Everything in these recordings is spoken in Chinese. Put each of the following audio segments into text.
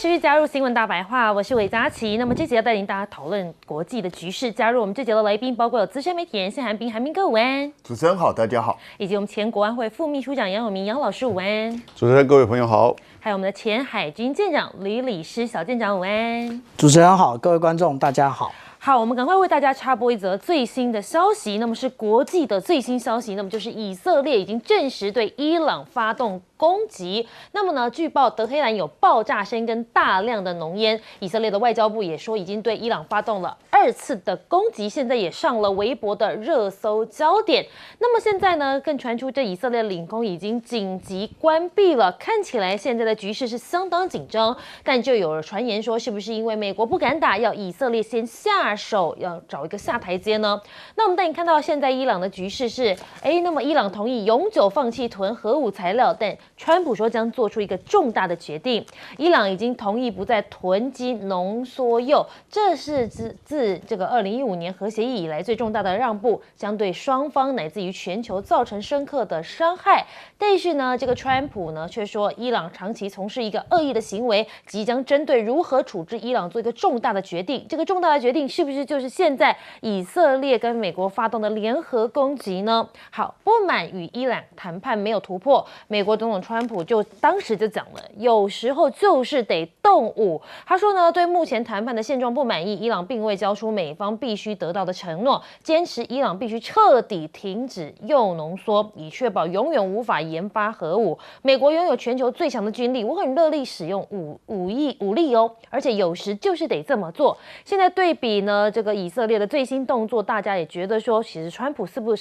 持续加入新闻大白话，我是韦佳琪。那么这节要带领大家讨论国际的局势，加入我们这节的来宾包括有资深媒体人谢寒冰，寒冰哥午安；主持人好，大家好；以及我们前国安会副秘书长杨永明，杨老师午安；主持人各位朋友好；还有我们的前海军舰长李礼师小舰长午安。主持人好，各位观众大家好。好，我们赶快为大家插播一则最新的消息，那么是国际的最新消息，那么就是以色列已经证实对伊朗发动攻击。那么呢，据报德黑兰有爆炸声跟大量的浓烟，以色列的外交部也说已经对伊朗发动了2次的攻击，现在也上了微博的热搜焦点。那么现在呢，更传出这以色列领空已经紧急关闭了，看起来现在的局势是相当紧张。但就有传言说，是不是因为美国不敢打，要以色列先下手，要找一个下台阶呢？那我们带你看到现在伊朗的局势是，那么伊朗同意永久放弃囤核武材料，但川普说将做出一个重大的决定，伊朗已经同意不再囤积浓缩铀，这是自这个2015年核协议以来最重大的让步，将对双方乃至于全球造成深刻的伤害。但是呢，这个川普呢却说，伊朗长期从事一个恶意的行为，即将针对如何处置伊朗做一个重大的决定。这个重大的决定是不是就是现在以色列跟美国发动的联合攻击呢？好，不满与伊朗谈判没有突破，美国总统川普当时就讲了，有时候就是得动武。他说呢，对目前谈判的现状不满意，伊朗并未交出美方必须得到的承诺，坚持伊朗必须彻底停止铀浓缩，以确保永远无法研发核武。美国拥有全球最强的军力，我很乐意使用武力哦，而且有时就是得这么做。现在对比呢，这个以色列的最新动作，大家也觉得说，其实川普是不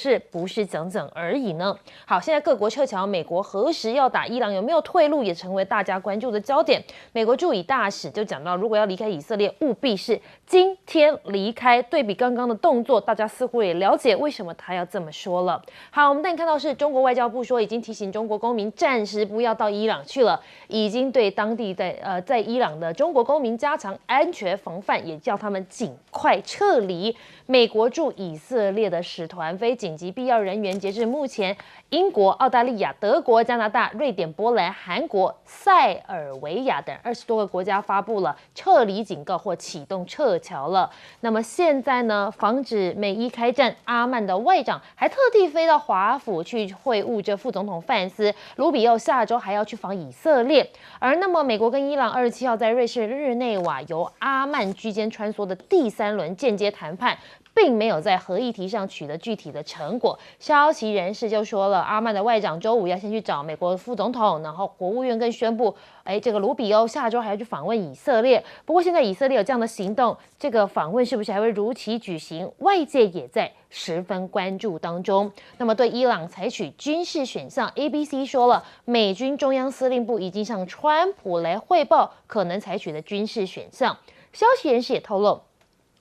是讲讲而已呢？好，现在各国撤侨，美国何时要打伊朗，有没有退路，也成为大家关注的焦点。美国驻以大使就讲到，如果要离开以色列，务必是今天离开。对比刚刚的动作，大家似乎也了解为什么他要这么说了。好，我们带你看到是中国外交部说，已经提醒中国公民暂时不要到伊朗去了，已经对当地在伊朗的中国公民加强安全防范，也叫他们尽快撤离。美国驻以色列的使团、非紧急必要人员，截至目前，英国、澳大利亚、德国、加拿大、瑞典、波兰、韩国、塞尔维亚等20多个国家发布了撤离警告或启动撤侨了。那么现在呢，防止美伊开战，阿曼的外长还特地飞到华府去会晤这副总统范斯，卢比奥下周还要去访以色列。而那么美国跟伊朗27号在瑞士日内瓦由阿曼居间穿梭的第3轮间接谈判，并没有在核议题上取得具体的成果。消息人士就说了，阿曼的外长周5要先去找美国副总统，然后国务院更宣布，这个卢比欧下周还要去访问以色列。不过现在以色列有这样的行动，这个访问是不是还会如期举行？外界也在十分关注当中。那么对伊朗采取军事选项 ，ABC 说了，美军中央司令部已经向川普来汇报可能采取的军事选项。消息人士也透露，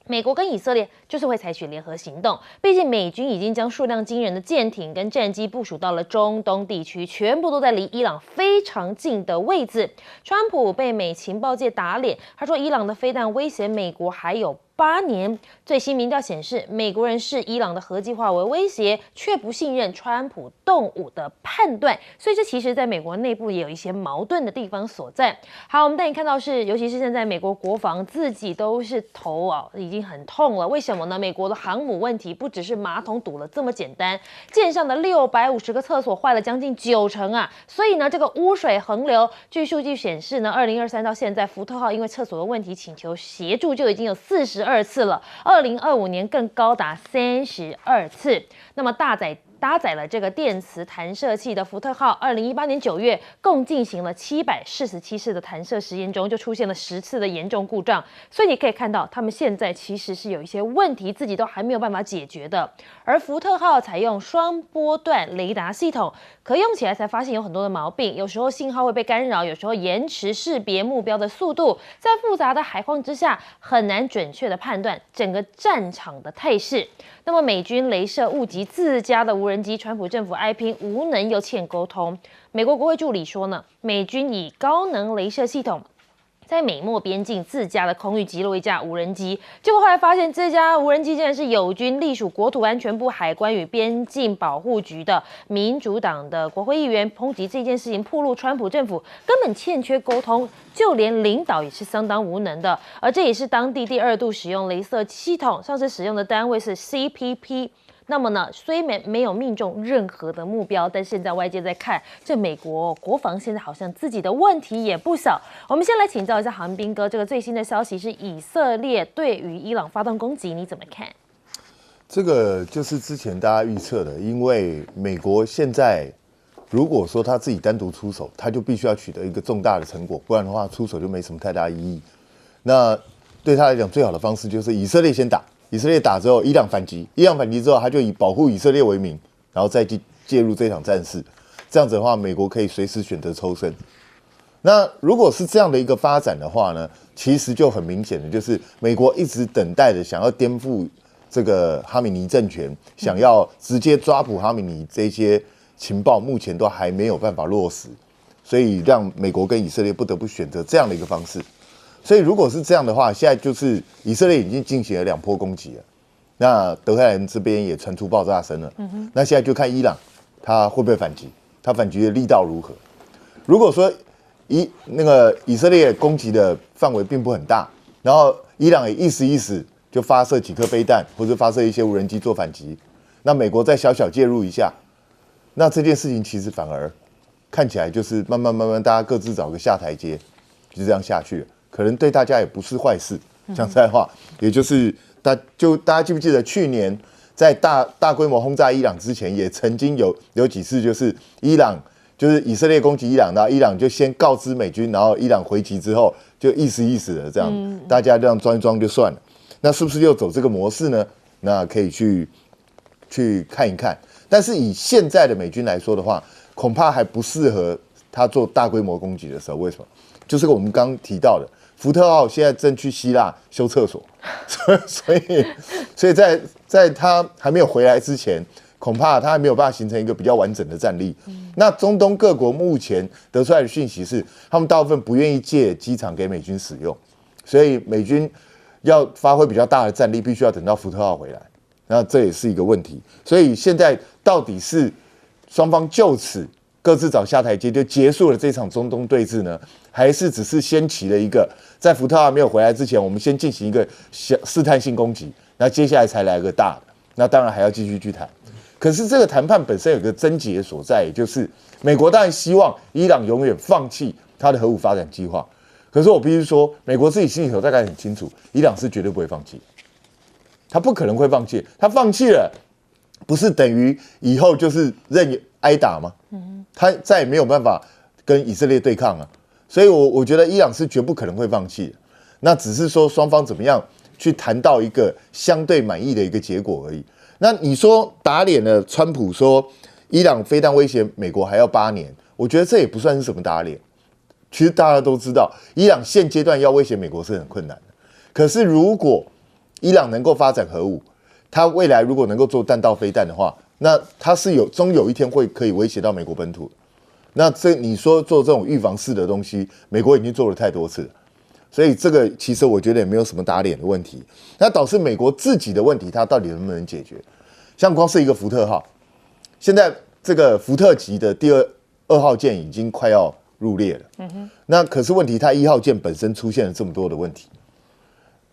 美国跟以色列就是会采取联合行动，毕竟美军已经将数量惊人的舰艇跟战机部署到了中东地区，全部都在离伊朗非常近的位置。川普被美情报界打脸，他说伊朗的飞弹威胁美国还有8年。最新民调显示，美国人视伊朗的核计划为威胁，却不信任川普动武的判断，所以这其实在美国内部也有一些矛盾的地方所在。好，我们带你看到是，尤其是现在美国国防自己都是头已经很痛了。为什么呢？美国的航母问题不只是马桶堵了这么简单，舰上的650个厕所坏了将近90%啊！所以呢，这个污水横流，据数据显示呢，2023到现在，福特号因为厕所的问题请求协助就已经有42次了，2025年更高达32次。那么搭载了这个电磁弹射器的福特号，2018年9月共进行了747次的弹射实验中，就出现了10次的严重故障。所以你可以看到，他们现在其实是有一些问题，自己都还没有办法解决的。而福特号采用双波段雷达系统，可用起来才发现有很多的毛病，有时候信号会被干扰，有时候延迟识别目标的速度，在复杂的海况之下，很难准确的判断整个战场的态势。那么美军雷射误击自家的无人机，川普政府哀批无能又欠沟通。美国国会助理说呢，美军以高能雷射系统在美墨边境自家的空域击落一架无人机，结果后来发现这架无人机竟然是友军隶属国土安全部海关与边境保护局的民主党的国会议员，抨击这件事情暴露川普政府根本欠缺沟通，就连领导也是相当无能的。而这也是当地第2度使用雷射系统，上次使用的单位是 CPP。那么呢，虽没有命中任何的目标，但现在外界在看，这美国国防现在好像自己的问题也不少。我们先来请教一下航斌哥，这个最新的消息是以色列对于伊朗发动攻击，你怎么看？这个就是之前大家预测的，因为美国现在如果说他自己单独出手，他就必须要取得一个重大的成果，不然的话出手就没什么太大意义。那对他来讲，最好的方式就是以色列先打。以色列打之后，伊朗反击，伊朗反击之后，他就以保护以色列为名，然后再介入这场战事。这样子的话，美国可以随时选择抽身。那如果是这样的一个发展的话呢，其实就很明显的，就是美国一直等待着想要颠覆这个哈米尼政权，想要直接抓捕哈米尼这些情报，目前都还没有办法落实，所以让美国跟以色列不得不选择这样的一个方式。所以如果是这样的话，现在就是以色列已经进行了2波攻击了，那德黑兰这边也传出爆炸声了。那现在就看伊朗他会不会反击，他反击的力道如何。如果说以色列攻击的范围并不很大，然后伊朗也意思就发射几颗飞弹或者发射一些无人机做反击，那美国再小小介入一下，那这件事情其实反而看起来就是慢慢大家各自找个下台阶，就这样下去了。可能对大家也不是坏事。讲实在话，也就是大家记不记得去年在大规模轰炸伊朗之前，也曾经有几次就是以色列攻击伊朗，然后伊朗就先告知美军，然后伊朗回击之后就意思的这样，大家这样装一装就算了。那是不是又走这个模式呢？那可以去看一看。但是以现在的美军来说的话，恐怕还不适合他做大规模攻击的时候。为什么？就是我们刚刚提到的。福特号现在正去希腊修厕所，所以在他还没有回来之前，恐怕他还没有办法形成一个比较完整的战力。那中东各国目前得出来的讯息是，他们大部分不愿意借机场给美军使用，所以美军要发挥比较大的战力，必须要等到福特号回来。那这也是一个问题。所以现在到底是双方就此各自找下台阶就结束了这场中东对峙呢，还是只是掀起了一个在福特号没有回来之前，我们先进行一个试探性攻击，那接下来才来个大的，那当然还要继续去谈。可是这个谈判本身有个症结所在，也就是美国当然希望伊朗永远放弃他的核武发展计划，可是我必须说，美国自己心里头大概很清楚，伊朗是绝对不会放弃，他不可能会放弃，他放弃了，不是等于以后就是任挨打吗？他再也没有办法跟以色列对抗啊，所以我觉得伊朗是绝不可能会放弃的。那只是说双方怎么样去谈到一个相对满意的一个结果而已。那你说打脸了川普说伊朗飞弹威胁美国还要8年，我觉得这也不算是什么打脸。其实大家都知道，伊朗现阶段要威胁美国是很困难的。可是如果伊朗能够发展核武，它未来如果能够做弹道飞弹的话，那它是终有一天可以威胁到美国本土。那你说做这种预防式的东西，美国已经做了太多次了，所以这个其实我觉得也没有什么打脸的问题。那导致美国自己的问题，它到底能不能解决？像光是一个福特号，现在这个福特级的第二号舰已经快要入列了。那可是问题，它1号舰本身出现了这么多的问题，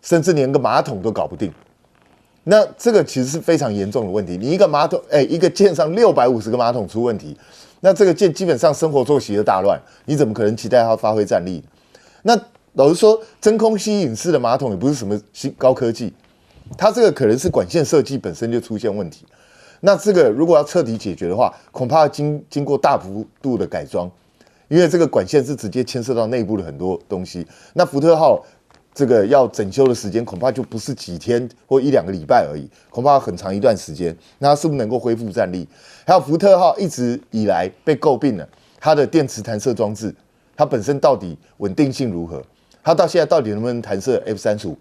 甚至连个马桶都搞不定。那这个其实是非常严重的问题。你一个马桶，一个舰上650个马桶出问题，那这个舰基本上生活作息的大乱，你怎么可能期待它发挥战力？那老实说，真空吸引式的马桶也不是什么高科技，它这个可能是管线设计本身就出现问题。那这个如果要彻底解决的话，恐怕经过大幅度的改装，因为这个管线是直接牵涉到内部的很多东西。那福特号这个要整修的时间恐怕就不是几天或1-2个礼拜而已，恐怕很长一段时间。那它是不是能够恢复战力？还有福特号一直以来被诟病了，它的电磁弹射装置，它本身到底稳定性如何？它到现在到底能不能弹射 F-35？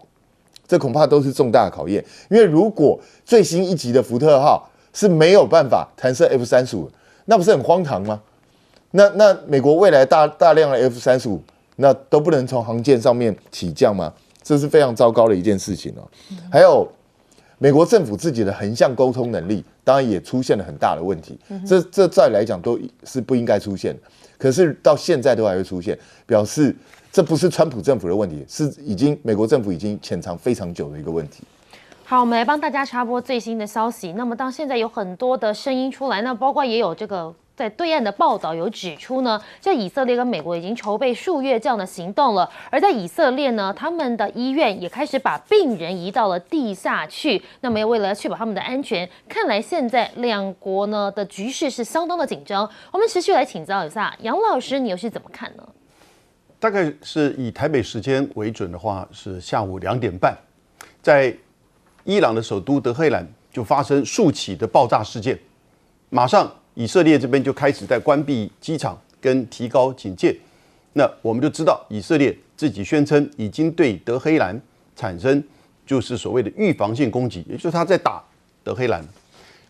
这恐怕都是重大的考验。因为如果最新一级的福特号是没有办法弹射 F-35，那不是很荒唐吗？那美国未来大量的 F-35，那都不能从航舰上面起降吗？这是非常糟糕的一件事情哦。还有美国政府自己的横向沟通能力，当然也出现了很大的问题。这再来讲都是不应该出现的，可是到现在都还会出现，表示这不是川普政府的问题，是美国政府已经潜藏非常久的一个问题。好，我们来帮大家插播最新的消息。那么到现在有很多的声音出来，那包括也有这个在对岸的报道有指出呢，这以色列跟美国已经筹备数月这样的行动了。而在以色列呢，他们的医院也开始把病人移到了地下去。那么为了确保他们的安全，看来现在两国呢的局势是相当的紧张。我们持续来请教一下杨老师，你又是怎么看呢？大概是以台北时间为准的话，是下午2点半，在伊朗的首都德黑兰就发生数起的爆炸事件，马上以色列这边就开始在关闭机场跟提高警戒。那我们就知道，以色列自己宣称已经对德黑兰产生就是所谓的预防性攻击，也就是他在打德黑兰。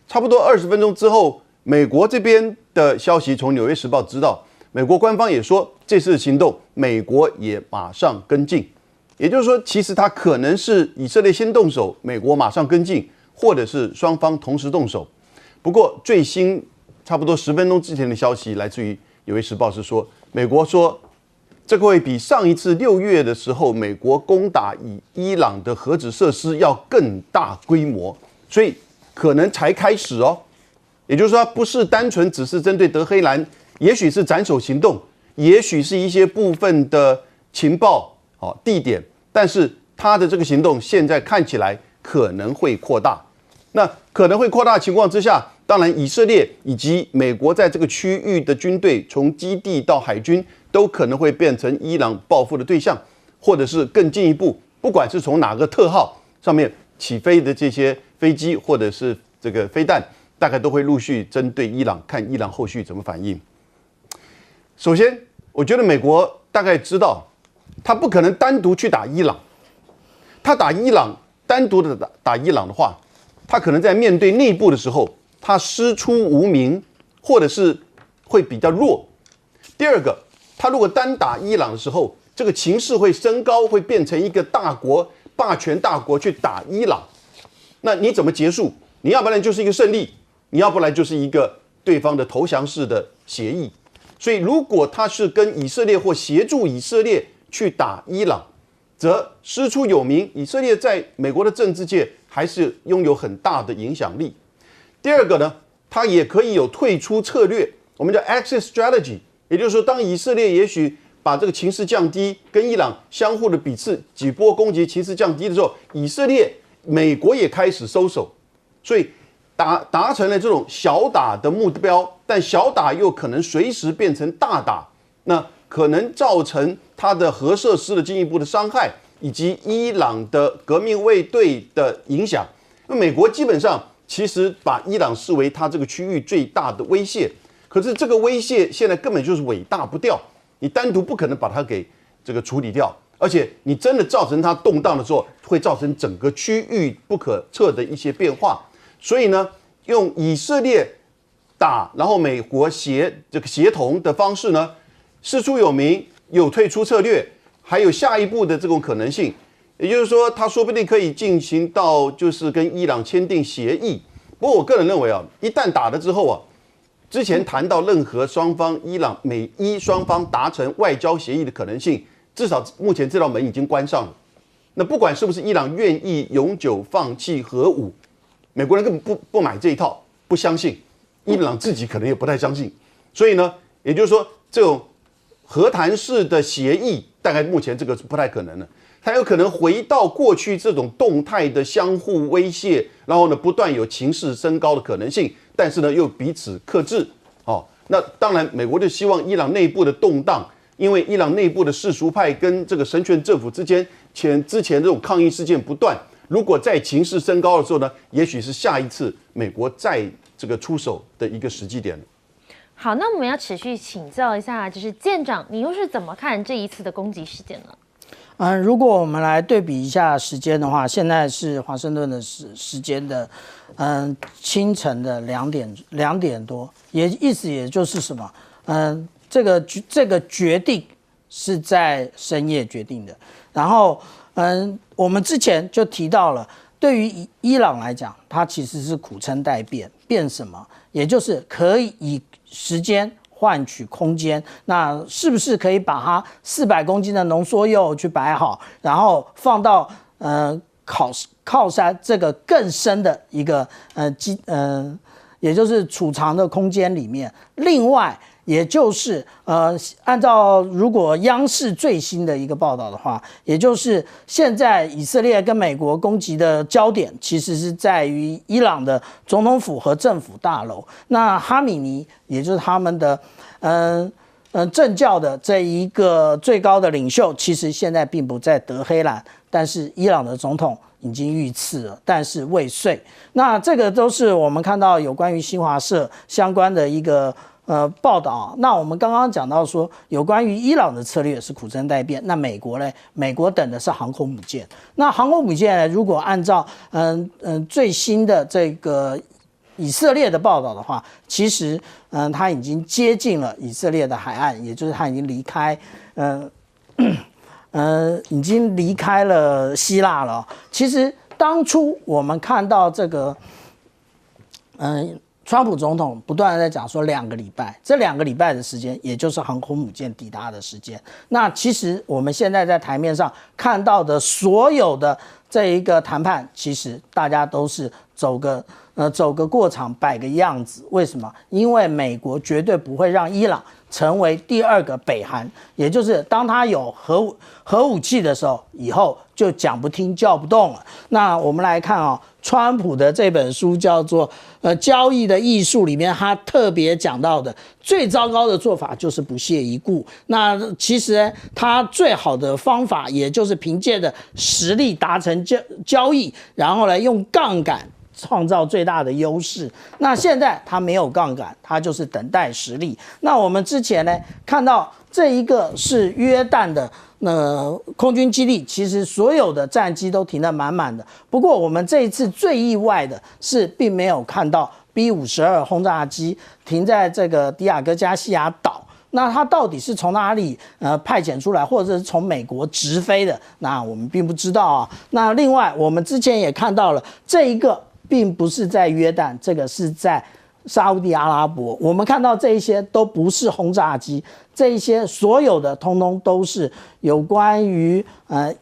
差不多20分钟之后，美国这边的消息从《纽约时报》知道，美国官方也说这次行动美国也马上跟进。也就是说，其实它可能是以色列先动手，美国马上跟进，或者是双方同时动手。不过最新差不多10分钟之前的消息，来自于《纽约时报》是说，美国说这个会比上一次6月的时候美国攻打伊朗的核子设施要更大规模，所以可能才开始哦。也就是说，不是单纯只是针对德黑兰，也许是斩首行动，也许是一些部分的情报地点。但是他的这个行动现在看起来可能会扩大，那可能会扩大的情况之下，当然以色列以及美国在这个区域的军队，从基地到海军，都可能会变成伊朗报复的对象，或者是更进一步，不管是从哪个特号上面起飞的这些飞机或者是这个飞弹，大概都会陆续针对伊朗，看伊朗后续怎么反应。首先，我觉得美国大概知道，他不可能单独去打伊朗，他打伊朗，单独的打伊朗的话，他可能在面对内部的时候，他师出无名，或者是会比较弱。第二个，他如果单打伊朗的时候，这个情势会升高，会变成一个大国霸权大国去打伊朗，那你怎么结束？你要不然就是一个胜利，你要不然就是一个对方的投降式的协议。所以，如果他是跟以色列或协助以色列去打伊朗，则师出有名，以色列在美国的政治界还是拥有很大的影响力。第二个呢，它也可以有退出策略，我们叫 exit strategy， 也就是说，当以色列也许把这个情势降低，跟伊朗相互的彼此几波攻击情势降低的时候，以色列、美国也开始收手，所以达成了这种小打的目标，但小打又可能随时变成大打，那可能造成它的核设施的进一步的伤害，以及伊朗的革命卫队的影响。那美国基本上其实把伊朗视为它这个区域最大的威胁，可是这个威胁现在根本就是尾大不掉，你单独不可能把它给这个处理掉，而且你真的造成它动荡的时候，会造成整个区域不可测的一些变化。所以呢，用以色列打，然后美国协同的方式呢，师出有名，有退出策略，还有下一步的这种可能性。也就是说，他说不定可以进行到就是跟伊朗签订协议。不过我个人认为啊，一旦打了之后啊，之前谈到任何双方伊朗美伊双方达成外交协议的可能性，至少目前这道门已经关上了。那不管是不是伊朗愿意永久放弃核武，美国人根本不买这一套，不相信，伊朗自己可能也不太相信。所以呢，也就是说，这种和谈式的协议，大概目前这个是不太可能的。它有可能回到过去这种动态的相互威胁，然后呢，不断有情势升高的可能性，但是呢，又彼此克制。那当然，美国就希望伊朗内部的动荡，因为伊朗内部的世俗派跟这个神权政府之间之前这种抗议事件不断，如果在情势升高的时候呢，也许是下一次美国再这个出手的一个时机点。好，那我们要持续请教一下，就是舰长，你又是怎么看这一次的攻击事件呢？如果我们来对比一下时间的话，现在是华盛顿的时间的，清晨的2点多，意思也就是什么，这个决定是在深夜决定的。然后，我们之前就提到了，对于伊朗来讲，它其实是苦撑待变，变什么？也就是可以以时间换取空间。那是不是可以把它400公斤的浓缩铀去摆好，然后放到靠山这个更深的一个也就是储藏的空间里面？另外，也就是按照如果央视最新的一个报道的话，也就是现在以色列跟美国攻击的焦点其实是在于伊朗的总统府和政府大楼。那哈米尼也就是他们的政教的这一个最高的领袖，其实现在并不在德黑兰，但是伊朗的总统已经遇刺了，但是未遂。那这个都是我们看到有关于新华社相关的一个报道。那我们刚刚讲到说，有关于伊朗的策略是苦撑待变，那美国呢？美国等的是航空母舰。那航空母舰呢，如果按照最新的这个以色列的报道的话，其实它已经接近了以色列的海岸，也就是它已经离开已经离开了希腊了。其实当初我们看到这个川普总统不断的在讲说2个礼拜，这2个礼拜的时间，也就是航空母舰抵达的时间。那其实我们现在在台面上看到的所有的这一个谈判，其实大家都是走个过场，摆个样子。为什么？因为美国绝对不会让伊朗成为第2个北韩，也就是当他有核武器的时候，以后就讲不听叫不动了。那我们来看川普的这本书叫做交易的艺术，里面他特别讲到的最糟糕的做法就是不屑一顾。那其实他最好的方法，也就是凭借着实力达成交易，然后呢用杠杆创造最大的优势。那现在他没有杠杆，他就是等待实力。那我们之前呢看到这一个是约旦的空军基地，其实所有的战机都停得满满的。不过我们这一次最意外的是，并没有看到 B-52轰炸机停在这个迪亚哥加西亚岛。那它到底是从哪里派遣出来，或者是从美国直飞的？那我们并不知道啊。那另外，我们之前也看到了，这一个并不是在约旦，这个是在沙烏地阿拉伯。我们看到这一些都不是轰炸机，这一些所有的通通都是有关于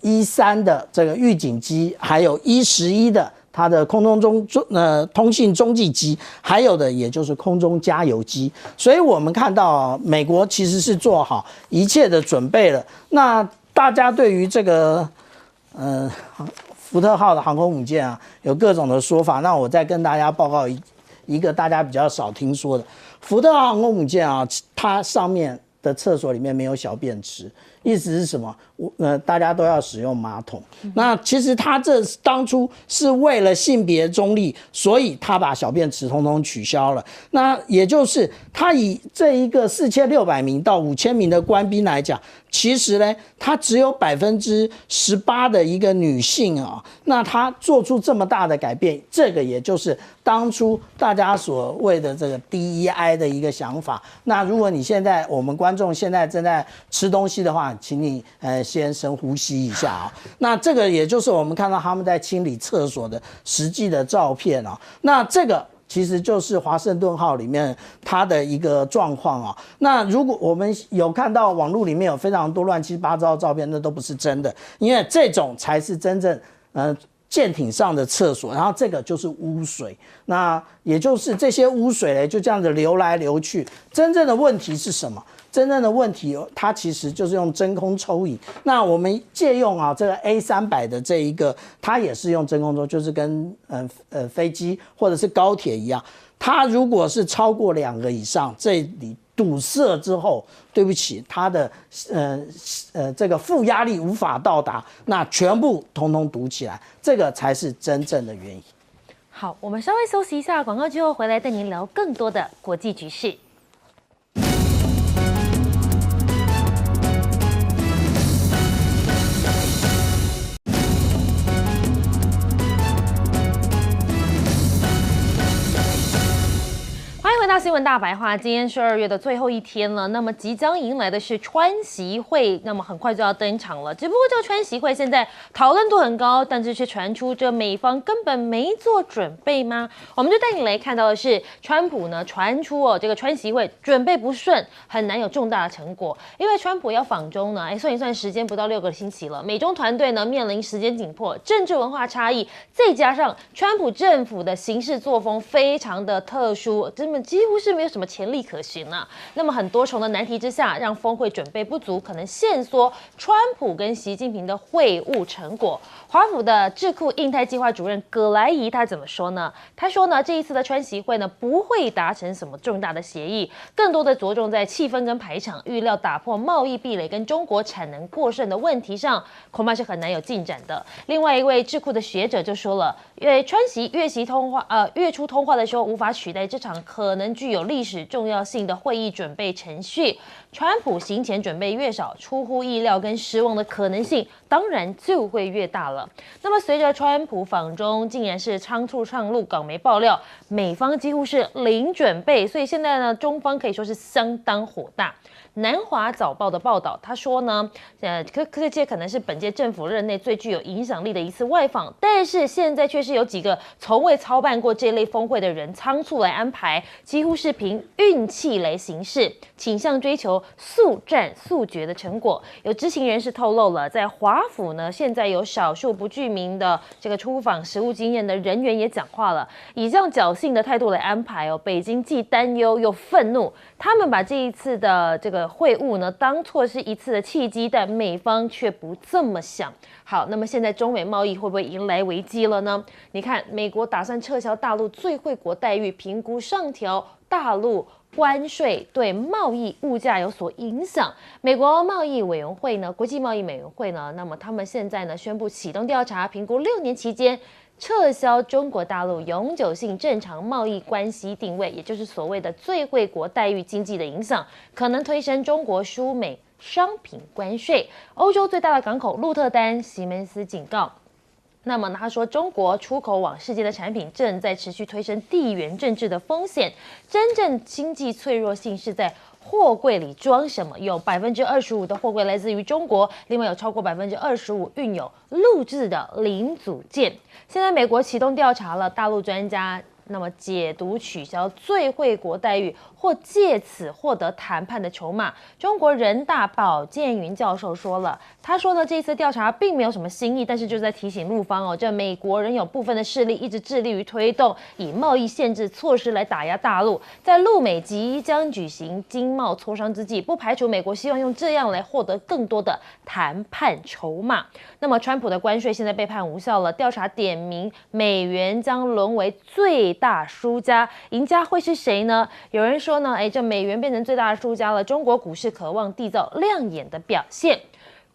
E3的这个预警机，还有E11的它的空中通信中继机，还有的也就是空中加油机。所以我们看到美国其实是做好一切的准备了。那大家对于这个福特号的航空母舰啊，有各种的说法。那我再跟大家报告一个大家比较少听说的，福特号航空母舰啊，它上面的厕所里面没有小便池，意思是什么？大家都要使用马桶。那其实他这当初是为了性别中立，所以他把小便池通通取消了。那也就是他以这一个4600名到5000名的官兵来讲，其实呢，他只有18%的一个女性啊。那他做出这么大的改变，这个也就是当初大家所谓的这个 DEI 的一个想法。那如果你现在我们观众现在正在吃东西的话，请你先深呼吸一下啊。那这个也就是我们看到他们在清理厕所的实际的照片啊。那这个其实就是华盛顿号里面它的一个状况啊。那如果我们有看到网络里面有非常多乱七八糟的照片，那都不是真的，因为这种才是真正舰艇上的厕所，然后这个就是污水，那也就是这些污水呢就这样子流来流去。真正的问题是什么？真正的问题，它其实就是用真空抽引。那我们借用这个 A300的这一个，它也是用真空抽，就是跟飞机或者是高铁一样。它如果是超过2个以上，这里堵塞之后，对不起，它的这个负压力无法到达，那全部通通堵起来，这个才是真正的原因。好，我们稍微休息一下，广告之后回来带您聊更多的国际局势。大新闻大白话，今天是2月的最后一天了，那么即将迎来的是川习会，那么很快就要登场了。只不过这个川习会现在讨论度很高，但是却传出这美方根本没做准备吗？我们就带你来看到的是，川普呢传出这个川习会准备不顺，很难有重大的成果，因为川普要访中呢，算一算时间不到6个星期了，美中团队呢面临时间紧迫，政治文化差异，再加上川普政府的行事作风非常的特殊，根本几乎是没有什么潜力可循啊。那么很多重的难题之下，让峰会准备不足，可能限缩川普跟习近平的会晤成果。华府的智库印太计划主任葛莱仪他怎么说呢？他说呢，这一次的川习会呢不会达成什么重大的协议，更多的着重在气氛跟排场，预料打破贸易壁垒跟中国产能过剩的问题上，恐怕是很难有进展的。另外一位智库的学者就说了，川习月初通话的时候无法取代这场可能具有历史重要性的会议准备程序。川普行前准备越少，出乎意料跟失望的可能性当然就会越大了。那么随着川普访中竟然是仓促上路，港媒爆料美方几乎是零准备，所以现在呢中方可以说是相当火大。南华早报的报道，他说呢，这届可能是本届政府任内最具有影响力的一次外访，但是现在却是有几个从未操办过这类峰会的人仓促来安排，几乎是凭运气来行事，倾向追求速战速决的成果。有知情人士透露了，在华府呢，现在有少数不具名的这个出访实务经验的人员也讲话了，以这样侥幸的态度来安排北京既担忧又愤怒，他们把这一次的这个会晤呢当作是一次的契机，但美方却不这么想。好，那么现在中美贸易会不会迎来危机了呢？你看，美国打算撤销大陆最惠国待遇，评估上调大陆关税对贸易物价有所影响。美国贸易委员会呢，国际贸易委员会呢，那么他们现在呢宣布启动调查，评估6年期间撤销中国大陆永久性正常贸易关系定位，也就是所谓的最惠国待遇经济的影响，可能推升中国输美商品关税。欧洲最大的港口鹿特丹西门斯警告，那么他说，中国出口往世界的产品正在持续推升地缘政治的风险，真正经济脆弱性是在货柜里装什么，有25%的货柜来自于中国，另外有超过25%运有陆制的零组件。现在美国启动调查了，大陆专家那么解读取消最惠国待遇或借此获得谈判的筹码。中国人大保健云教授说了，他说呢，这次调查并没有什么新意，但是就在提醒陆方这美国仍有部分的势力一直致力于推动以贸易限制措施来打压大陆。在陆美即将举行经贸磋商之际，不排除美国希望用这样来获得更多的谈判筹码。那么川普的关税现在被判无效了，调查点名美元将沦为最大输家，赢家会是谁呢？有人说呢，这美元变成最大的输家了，中国股市渴望缔造亮眼的表现。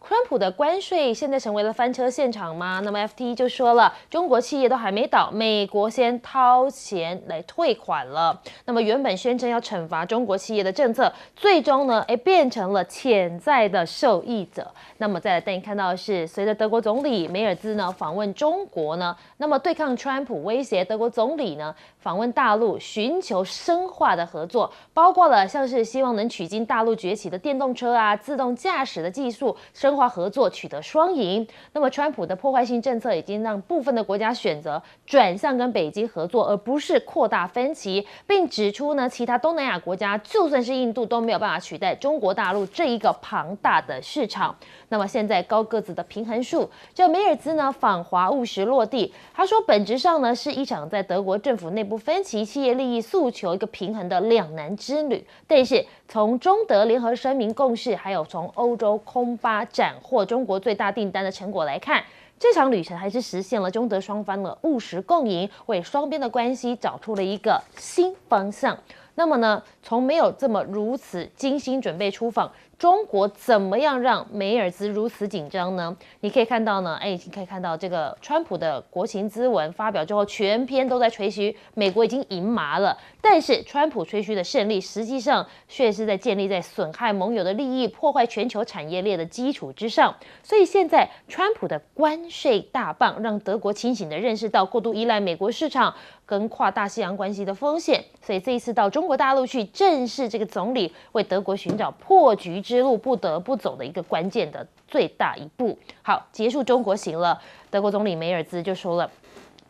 川普的关税现在成为了翻车现场吗？那么 FT 就说了，中国企业都还没倒，美国先掏钱来退款了。那么原本宣称要惩罚中国企业的政策，最终呢，变成了潜在的受益者。那么再来带你看到的是，随着德国总理梅尔兹呢访问中国呢，那么对抗川普威胁，德国总理呢访问大陆，寻求深化的合作，包括了像是希望能取经大陆崛起的电动车自动驾驶的技术，深化合作，取得双赢。那么川普的破坏性政策已经让部分的国家选择转向跟北京合作，而不是扩大分歧，并指出呢，其他东南亚国家就算是印度都没有办法取代中国大陆这一个庞大的市场。那么现在高个子的平衡术，这梅尔兹呢访华务实落地，他说本质上呢是一场在德国政府内部分歧、企业利益诉求一个平衡的两难之旅。但是从中德联合声明共识，还有从欧洲空巴斩获中国最大订单的成果来看，这场旅程还是实现了中德双方的务实共赢，为双边的关系找出了一个新方向。那么呢，从没有这么如此精心准备出访，中国怎么样让梅尔兹如此紧张呢？你可以看到呢，你可以看到这个川普的国情咨文发表之后，全篇都在吹嘘美国已经赢麻了。但是川普吹嘘的胜利，实际上却是在建立在损害盟友的利益、破坏全球产业链的基础之上。所以现在川普的关税大棒，让德国清醒地认识到过度依赖美国市场跟跨大西洋关系的风险。所以这一次到中中国大陆去正视这个总理为德国寻找破局之路不得不走的一个关键的最大一步。好，结束中国行了，德国总理梅尔兹就说了，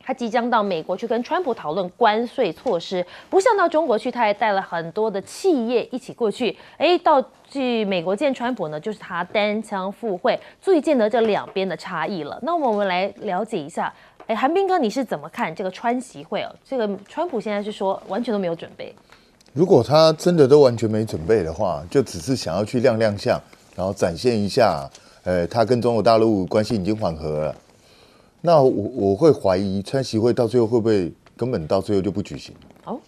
他即将到美国去跟川普讨论关税措施，不像到中国去，他还带了很多的企业一起过去。到去美国见川普呢，就是他单枪赴会，足以见得这两边的差异了。那我们来了解一下，韩彬哥，你是怎么看这个川习会哦？这个川普现在是说完全都没有准备。如果他真的都完全没准备的话，就只是想要去亮亮相，然后展现一下，他跟中国大陆关系已经缓和了。那我会怀疑川习会到最后会不会根本到最后就不举行？哦，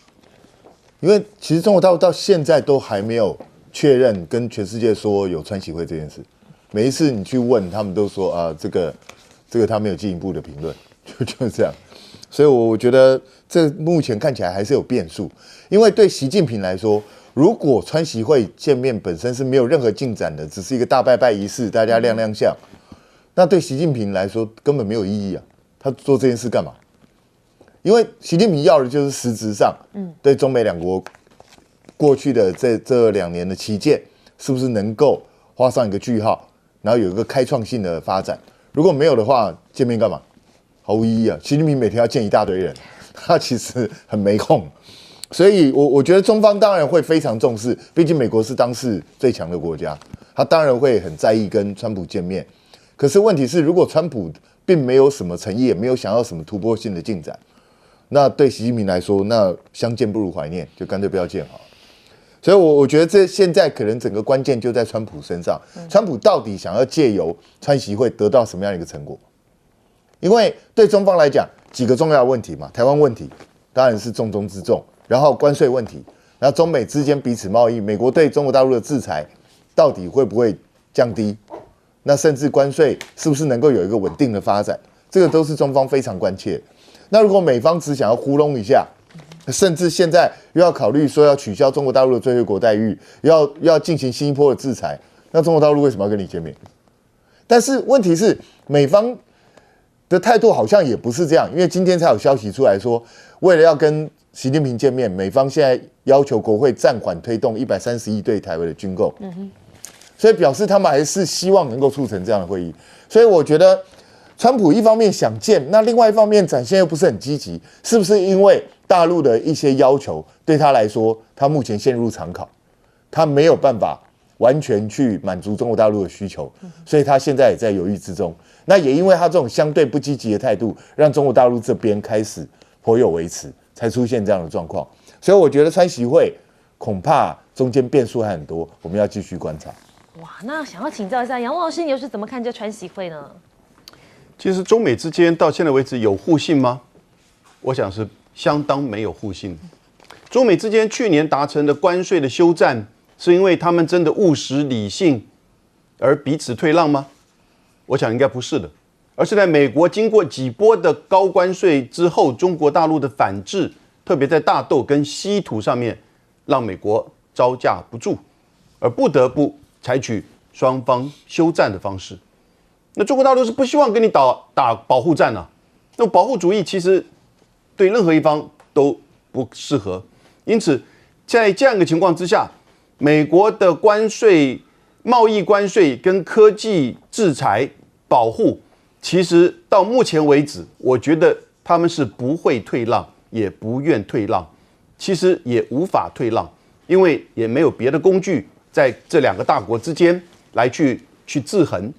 因为其实中国大陆到现在都还没有确认跟全世界说有川习会这件事。每一次你去问，他们都说啊，这个他没有进一步的评论，就是这样。所以我觉得这目前看起来还是有变数。因为对习近平来说，如果川习会见面本身是没有任何进展的，只是一个大拜拜仪式，大家亮亮相。那对习近平来说根本没有意义啊！他做这件事干嘛？因为习近平要的就是实质上，对中美两国过去的这2年的旗舰，是不是能够画上一个句号，然后有一个开创性的发展？如果没有的话，见面干嘛？毫无意义啊！习近平每天要见一大堆人，他其实很没空。所以我觉得中方当然会非常重视，毕竟美国是当世最强的国家，他当然会很在意跟川普见面。可是问题是，如果川普并没有什么诚意，也没有想要什么突破性的进展，那对习近平来说，那相见不如怀念，就干脆不要见好了。所以我觉得这现在可能整个关键就在川普身上，川普到底想要借由川习会得到什么样的一个成果？因为对中方来讲，几个重要的问题嘛，台湾问题当然是重中之重，然后关税问题，然后中美之间彼此贸易，美国对中国大陆的制裁到底会不会降低？那甚至关税是不是能够有一个稳定的发展，这个都是中方非常关切。那如果美方只想要糊弄一下，甚至现在又要考虑说要取消中国大陆的最惠国待遇，要进行新一波的制裁，那中国大陆为什么要跟你见面？但是问题是，美方的态度好像也不是这样，因为今天才有消息出来说，为了要跟习近平见面，美方现在要求国会暂缓推动130亿对台湾的军购。所以表示他们还是希望能够促成这样的会议。所以我觉得，川普一方面想见，那另外一方面展现又不是很积极，是不是因为大陆的一些要求对他来说，他目前陷入常考，他没有办法完全去满足中国大陆的需求，所以他现在也在犹豫之中。那也因为他这种相对不积极的态度，让中国大陆这边开始颇有微词，才出现这样的状况。所以我觉得川习会恐怕中间变数还很多，我们要继续观察。哇，那想要请教一下杨老师，你又是怎么看这川习会呢？其实中美之间到现在为止有互信吗？我想是相当没有互信。中美之间去年达成的关税的休战，是因为他们真的务实理性而彼此退让吗？我想应该不是的，而是在美国经过几波的高关税之后，中国大陆的反制，特别在大豆跟稀土上面，让美国招架不住，而不得不采取双方休战的方式。那中国大陆是不希望跟你打保护战啊，那保护主义其实对任何一方都不适合。因此，在这样一个情况之下，美国的关税、贸易关税跟科技制裁保护，其实到目前为止，我觉得他们是不会退让，也不愿退让，其实也无法退让，因为也没有别的工具在这两个大国之间来去制衡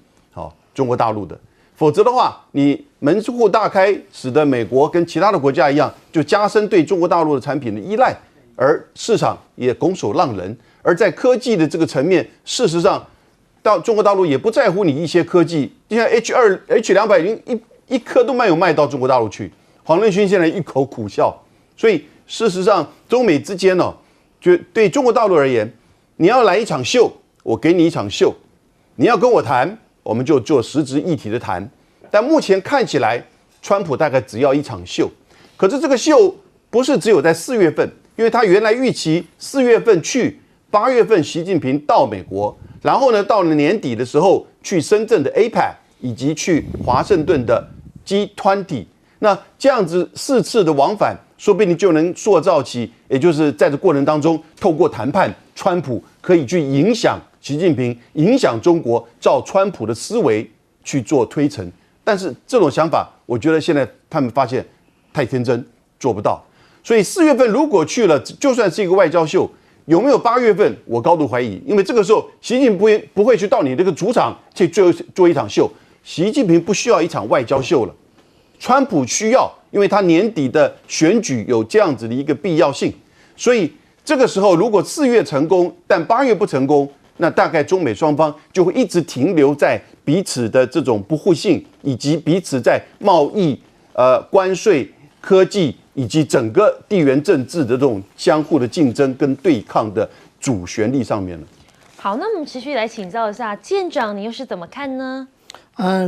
中国大陆的，否则的话，你门户大开，使得美国跟其他的国家一样，就加深对中国大陆的产品的依赖，而市场也拱手让人。而在科技的这个层面，事实上，到中国大陆也不在乎你一些科技，就像 H200一颗都没有卖到中国大陆去。黄仁勋现在一口苦笑。所以事实上，中美之间就对中国大陆而言，你要来一场秀，我给你一场秀；你要跟我谈，我们就做实质议题的谈。但目前看起来，川普大概只要一场秀。可是这个秀不是只有在4月份，因为他原来预期4月份去，8月份习近平到美国，然后呢，到了年底的时候去深圳的 APEC， 以及去华盛顿的 G20。那这样子4次的往返，说不定就能塑造起，也就是在这过程当中，透过谈判，川普可以去影响习近平，影响中国，照川普的思维去做推陈。但是这种想法，我觉得现在他们发现太天真，做不到。所以4月份如果去了，就算是一个外交秀，有没有8月份，我高度怀疑。因为这个时候，习近平不会去到你这个主场去做一场秀。习近平不需要一场外交秀了，川普需要，因为他年底的选举有这样子的一个必要性。所以这个时候，如果4月成功，但8月不成功，那大概中美双方就会一直停留在彼此的这种不互信，以及彼此在贸易、关税、科技以及整个地缘政治的这种相互的竞争跟对抗的主旋律上面了。好，那我们持续来请教一下舰长，你又是怎么看呢？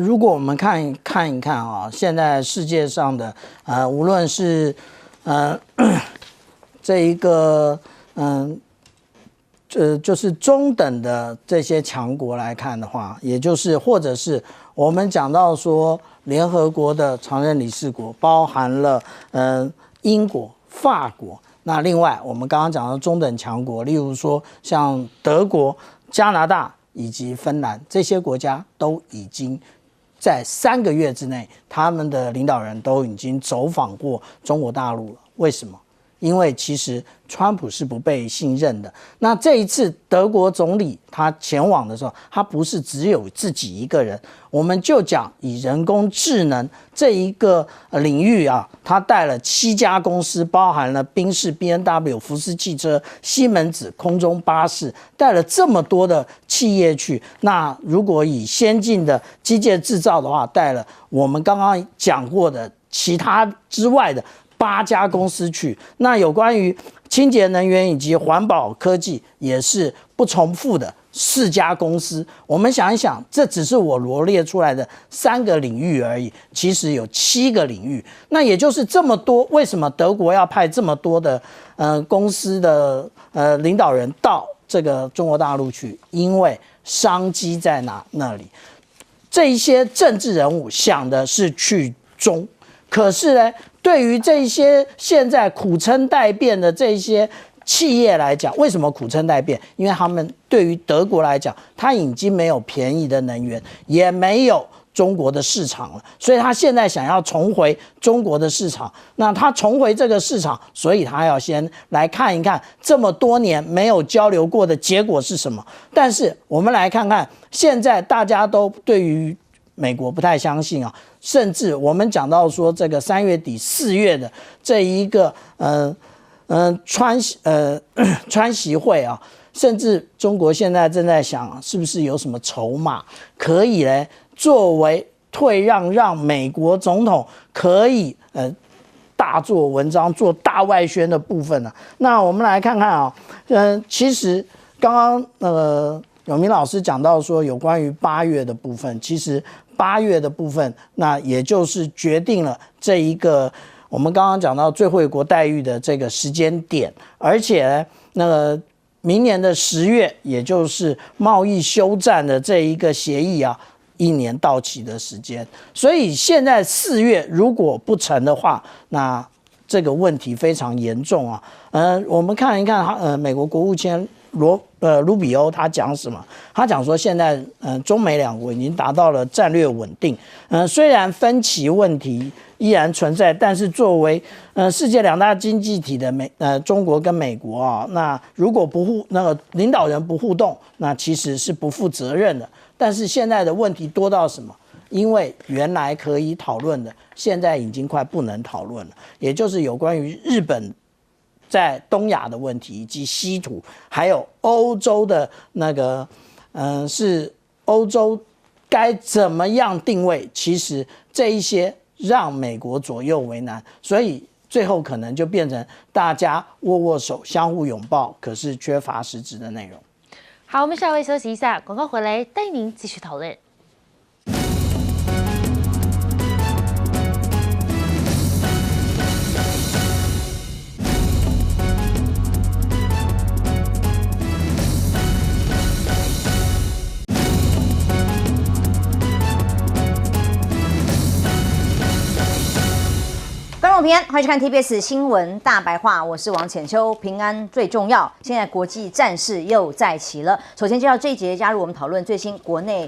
如果我们看一看啊，现在世界上的无论是这一个就是中等的这些强国来看的话，也就是或者是我们讲到说联合国的常任理事国，包含了英国、法国，那另外我们刚刚讲的中等强国，例如说像德国、加拿大以及芬兰，这些国家都已经在3个月之内，他们的领导人都已经走访过中国大陆了。为什么？因为其实川普是不被信任的。那这一次德国总理他前往的时候，他不是只有自己一个人。我们就讲以人工智能这一个领域啊，他带了7家公司，包含了宾士、B&W、福斯汽车、西门子、空中巴士，带了这么多的企业去。那如果以先进的机械制造的话，带了我们刚刚讲过的其他之外的8家公司去。那有关于清洁能源以及环保科技也是不重复的4家公司。我们想一想，这只是我罗列出来的3个领域而已，其实有7个领域。那也就是这么多，为什么德国要派这么多的公司的领导人到这个中国大陆去？因为商机在那里。这一些政治人物想的是去中，可是呢，对于这些现在苦撑待变的这些企业来讲，为什么苦撑待变？因为他们对于德国来讲，他已经没有便宜的能源，也没有中国的市场了，所以他现在想要重回中国的市场。那他重回这个市场，所以他要先来看一看这么多年没有交流过的结果是什么。但是我们来看看，现在大家都对于美国不太相信啊，甚至我们讲到说这个3月底4月的这一个川习会啊，甚至中国现在正在想，是不是有什么筹码可以呢，作为退让美国总统可以大做文章、做大外宣的部分呢？那我们来看看啊，其实刚刚永明老师讲到说有关于8月的部分，其实8月的部分，那也就是决定了这一个我们刚刚讲到最惠国待遇的这个时间点，而且呢，明年的10月，也就是贸易休战的这一个协议啊，1年到期的时间。所以现在4月如果不成的话，那这个问题非常严重啊。我们看一看美国国务卿卢比欧他讲什么？他讲说现在中美两国已经达到了战略稳定。虽然分歧问题依然存在，但是作为世界2大经济体的中国跟美国啊，那如果领导人不互动，那其实是不负责任的。但是现在的问题多到什么？因为原来可以讨论的，现在已经快不能讨论了，也就是有关于日本在东亚的问题，以及稀土，还有欧洲的是欧洲该怎么样定位？其实这一些让美国左右为难，所以最后可能就变成大家握握手、相互拥抱，可是缺乏实质的内容。好，我们稍微休息一下，广告回来带您继续讨论。午平安，欢迎收看 TBS 新闻大白话，我是王浅秋。平安最重要，现在国际战事又再起了。首先介绍这一节加入我们讨论最新国内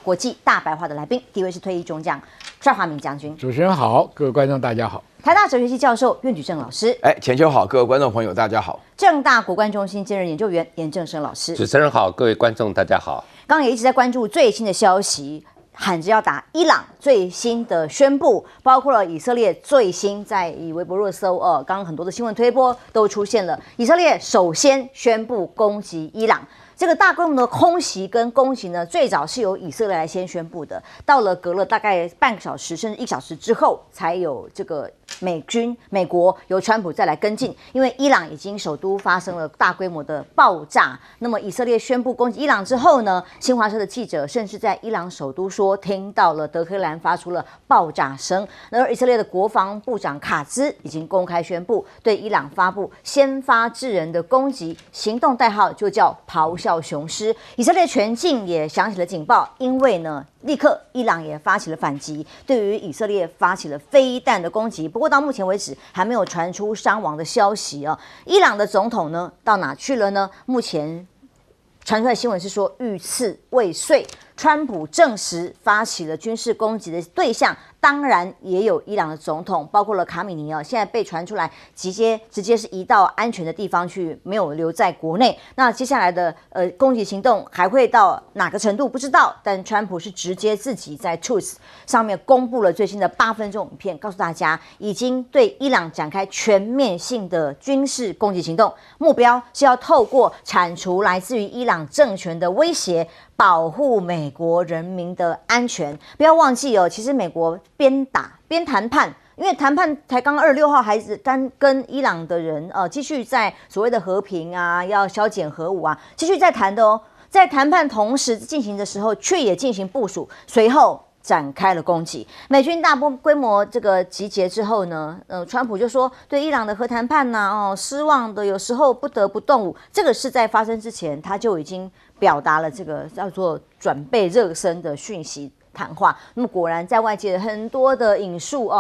国际大白话的来宾，第一位是退役中将赵华明将军。主持人好，各位观众大家好。台大哲学系教授苑举正老师。浅秋好，各位观众朋友大家好。政大国关中心兼任研究员严正生老师。主持人好，各位观众大家好。刚刚也一直在关注最新的消息。喊着要打伊朗最新的宣布，包括了以色列最新在以微博热搜，刚刚很多的新闻推播都出现了。以色列首先宣布攻击伊朗，这个大规模的空袭跟攻击呢，最早是由以色列来先宣布的，到了隔了大概半个小时甚至1小时之后，才有这个美国由川普再来跟进，因为伊朗已经首都发生了大规模的爆炸。那么以色列宣布攻击伊朗之后呢，新华社的记者甚至在伊朗首都说听到了德黑兰发出了爆炸声。而以色列的国防部长卡兹已经公开宣布对伊朗发布先发制人的攻击行动，代号就叫咆哮雄狮。以色列全境也响起了警报，因为呢立刻伊朗也发起了反击，对于以色列发起了飞弹的攻击。不过到目前为止还没有传出伤亡的消息啊。伊朗的总统呢到哪去了呢？目前传出来的新闻是说遇刺未遂。川普证实发起了军事攻击的对象，当然也有伊朗的总统，包括了卡米尼啊，现在被传出来直接是移到安全的地方去，没有留在国内。那接下来的攻击行动还会到哪个程度不知道，但川普是直接自己在 Truth 上面公布了最新的8分钟影片，告诉大家已经对伊朗展开全面性的军事攻击行动，目标是要透过铲除来自于伊朗政权的威胁，保护美国人民的安全。不要忘记哦，其实美国边打边谈判，因为谈判才刚26号还是跟伊朗的人继续在所谓的和平啊，要削减核武啊，继续在谈的哦。在谈判同时进行的时候，却也进行部署，随后展开了攻击。美军大规模这个集结之后呢，川普就说对伊朗的核谈判失望的，有时候不得不动武。这个是在发生之前他就已经表达了这个叫做准备热身的讯息谈话。那么果然在外界很多的引述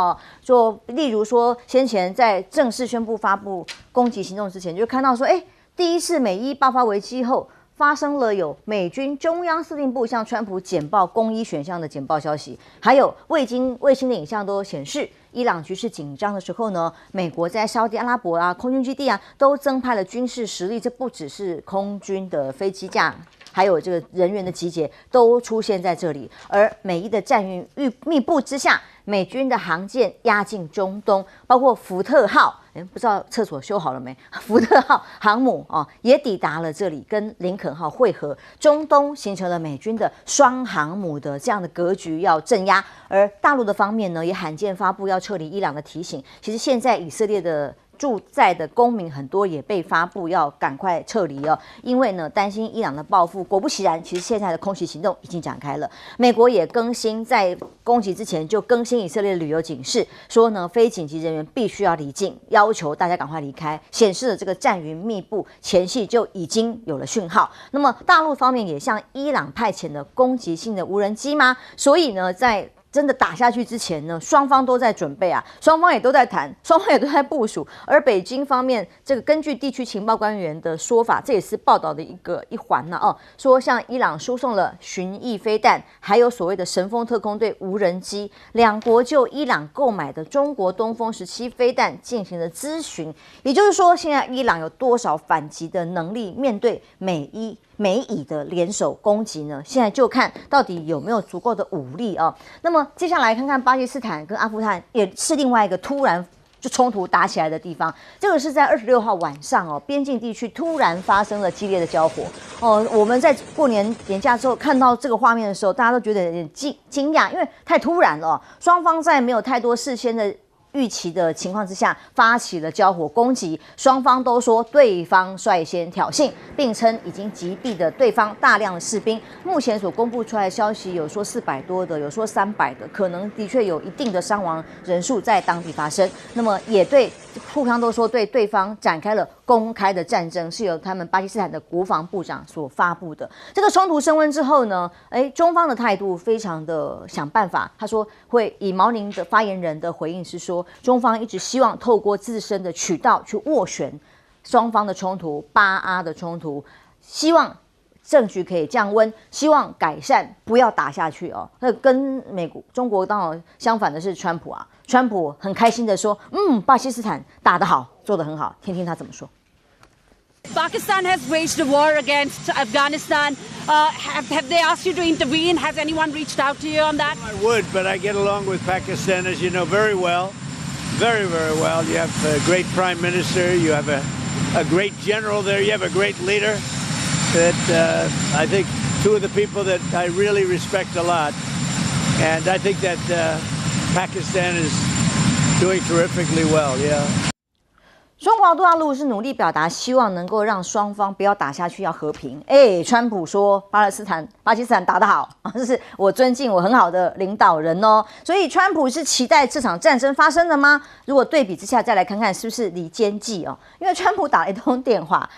就例如说先前在正式宣布发布攻击行动之前，就看到说，第一次美伊爆发危机后，发生了有美军中央司令部向川普简报攻伊选项的简报消息，还有卫星的影像都显示，伊朗局势紧张的时候呢，美国在沙特阿拉伯啊空军基地啊都增派了军事实力，这不只是空军的飞机架，还有这个人员的集结都出现在这里。而美伊的战云密布之下，美军的航舰压进中东，包括福特号，不知道厕所修好了没？福特号航母也抵达了这里，跟林肯号会合，中东形成了美军的双航母的这样的格局要镇压。而大陆的方面呢，也罕见发布要撤离伊朗的提醒。其实现在以色列的住在的公民很多也被发布要赶快撤离哦，因为呢担心伊朗的报复。果不其然，其实现在的空袭行动已经展开了。美国也更新在攻击之前就更新以色列的旅游警示，说呢非紧急人员必须要离境，要求大家赶快离开，显示了这个战云密布，前夕就已经有了讯号。那么大陆方面也向伊朗派遣了攻击性的无人机吗？所以呢在真的打下去之前呢，双方都在准备啊，双方也都在谈，双方也都在部署。而北京方面，这个根据地区情报官员的说法，这也是报道的一环呢说向伊朗输送了巡弋飞弹，还有所谓的神风特攻队无人机，两国就伊朗购买的中国东风17飞弹进行了咨询。也就是说，现在伊朗有多少反击的能力，面对美以的联手攻击呢？现在就看到底有没有足够的武力啊。那么接下来看看巴基斯坦跟阿富汗也是另外一个突然就冲突打起来的地方。这个是在26号晚上边境地区突然发生了激烈的交火我们在过年年假之后看到这个画面的时候，大家都觉得有点惊讶，因为太突然了双方在没有太多事先的预期的情况之下发起了交火攻击，双方都说对方率先挑衅，并称已经击毙的对方大量的士兵。目前所公布出来的消息有说400多的，有说300的，可能的确有一定的伤亡人数在当地发生。那么也对互相都说对对方展开了公开的战争，是由他们巴基斯坦的国防部长所发布的。这个冲突升温之后呢，中方的态度非常的想办法。他说会以毛宁的发言人的回应是说，中方一直希望透过自身的渠道去斡旋双方的冲突、巴阿的冲突，希望政局可以降温，希望改善，不要打下去哦。那跟中国刚好相反的是川普啊，川普很开心的说，巴基斯坦打得好，做得很好，听听他怎么说。Pakistan has waged a war against Afghanistan. Have they asked you to intervene? Has anyone reached out to you on that? I would, but I get along with Pakistan, as you know, very well. Very, very well. You have a great prime minister. You have a great general there. You have a great leader. That I think two of the people that I really respect a lot. And I think that Pakistan is doing terrifically well, yeah. 中国大陆是努力表达希望能够让双方不要打下去，要和平。川普说巴基斯坦打得好，这是我尊敬我很好的领导人哦。所以川普是期待这场战争发生的吗？如果对比之下，再来看看是不是离间计哦。因为川普打了一通电话，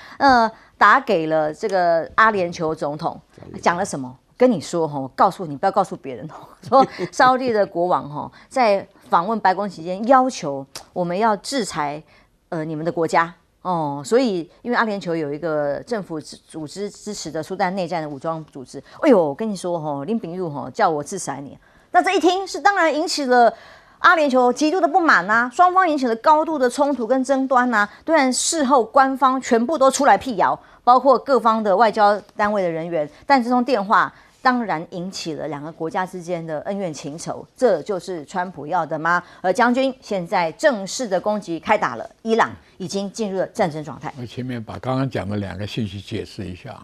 打给了这个阿联酋总统，讲了什么？跟你说告诉你不要告诉别人说沙烏地的国王在访问白宫期间要求我们要制裁你们的国家所以因为阿联酋有一个政府组织支持的苏丹内战的武装组织，我跟你说林秉佑叫我制裁你，那这一听是当然引起了阿联酋极度的不满啊，双方引起了高度的冲突跟争端啊。虽然事后官方全部都出来辟谣，包括各方的外交单位的人员，但这通电话当然引起了两个国家之间的恩怨情仇，这就是川普要的吗？而将军现在正式的攻击开打了，伊朗已经进入了战争状态。我前面把刚刚讲的两个信息解释一下，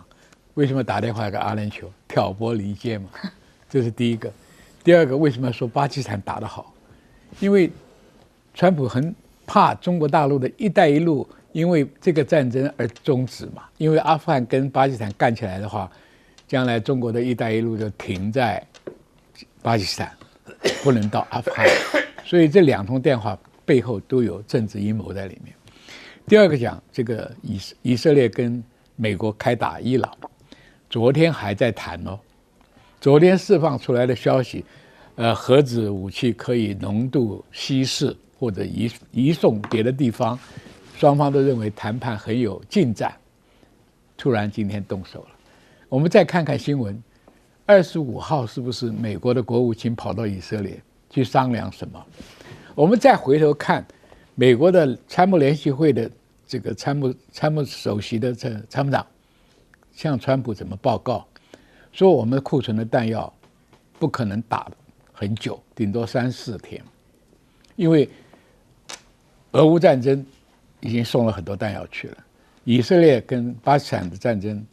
为什么打电话给阿联酋挑拨离间嘛？这是第一个。第二个，为什么说巴基斯坦打得好？因为川普很怕中国大陆的一带一路因为这个战争而终止嘛，因为阿富汗跟巴基斯坦干起来的话，将来中国的一带一路就停在巴基斯坦，不能到阿富汗，所以这两通电话背后都有政治阴谋在里面。第二个讲这个以色列跟美国开打伊朗，昨天还在谈哦，昨天释放出来的消息，核子武器可以浓度稀释或者移送别的地方，双方都认为谈判很有进展。突然今天动手了。我们再看看新闻，25号是不是美国的国务卿跑到以色列去商量什么？我们再回头看美国的参谋联席会的这个参谋首席的参谋长向川普怎么报告，说我们库存的弹药不可能打很久，顶多3-4天，因为俄乌战争已经送了很多弹药去了，以色列跟巴基斯坦的战争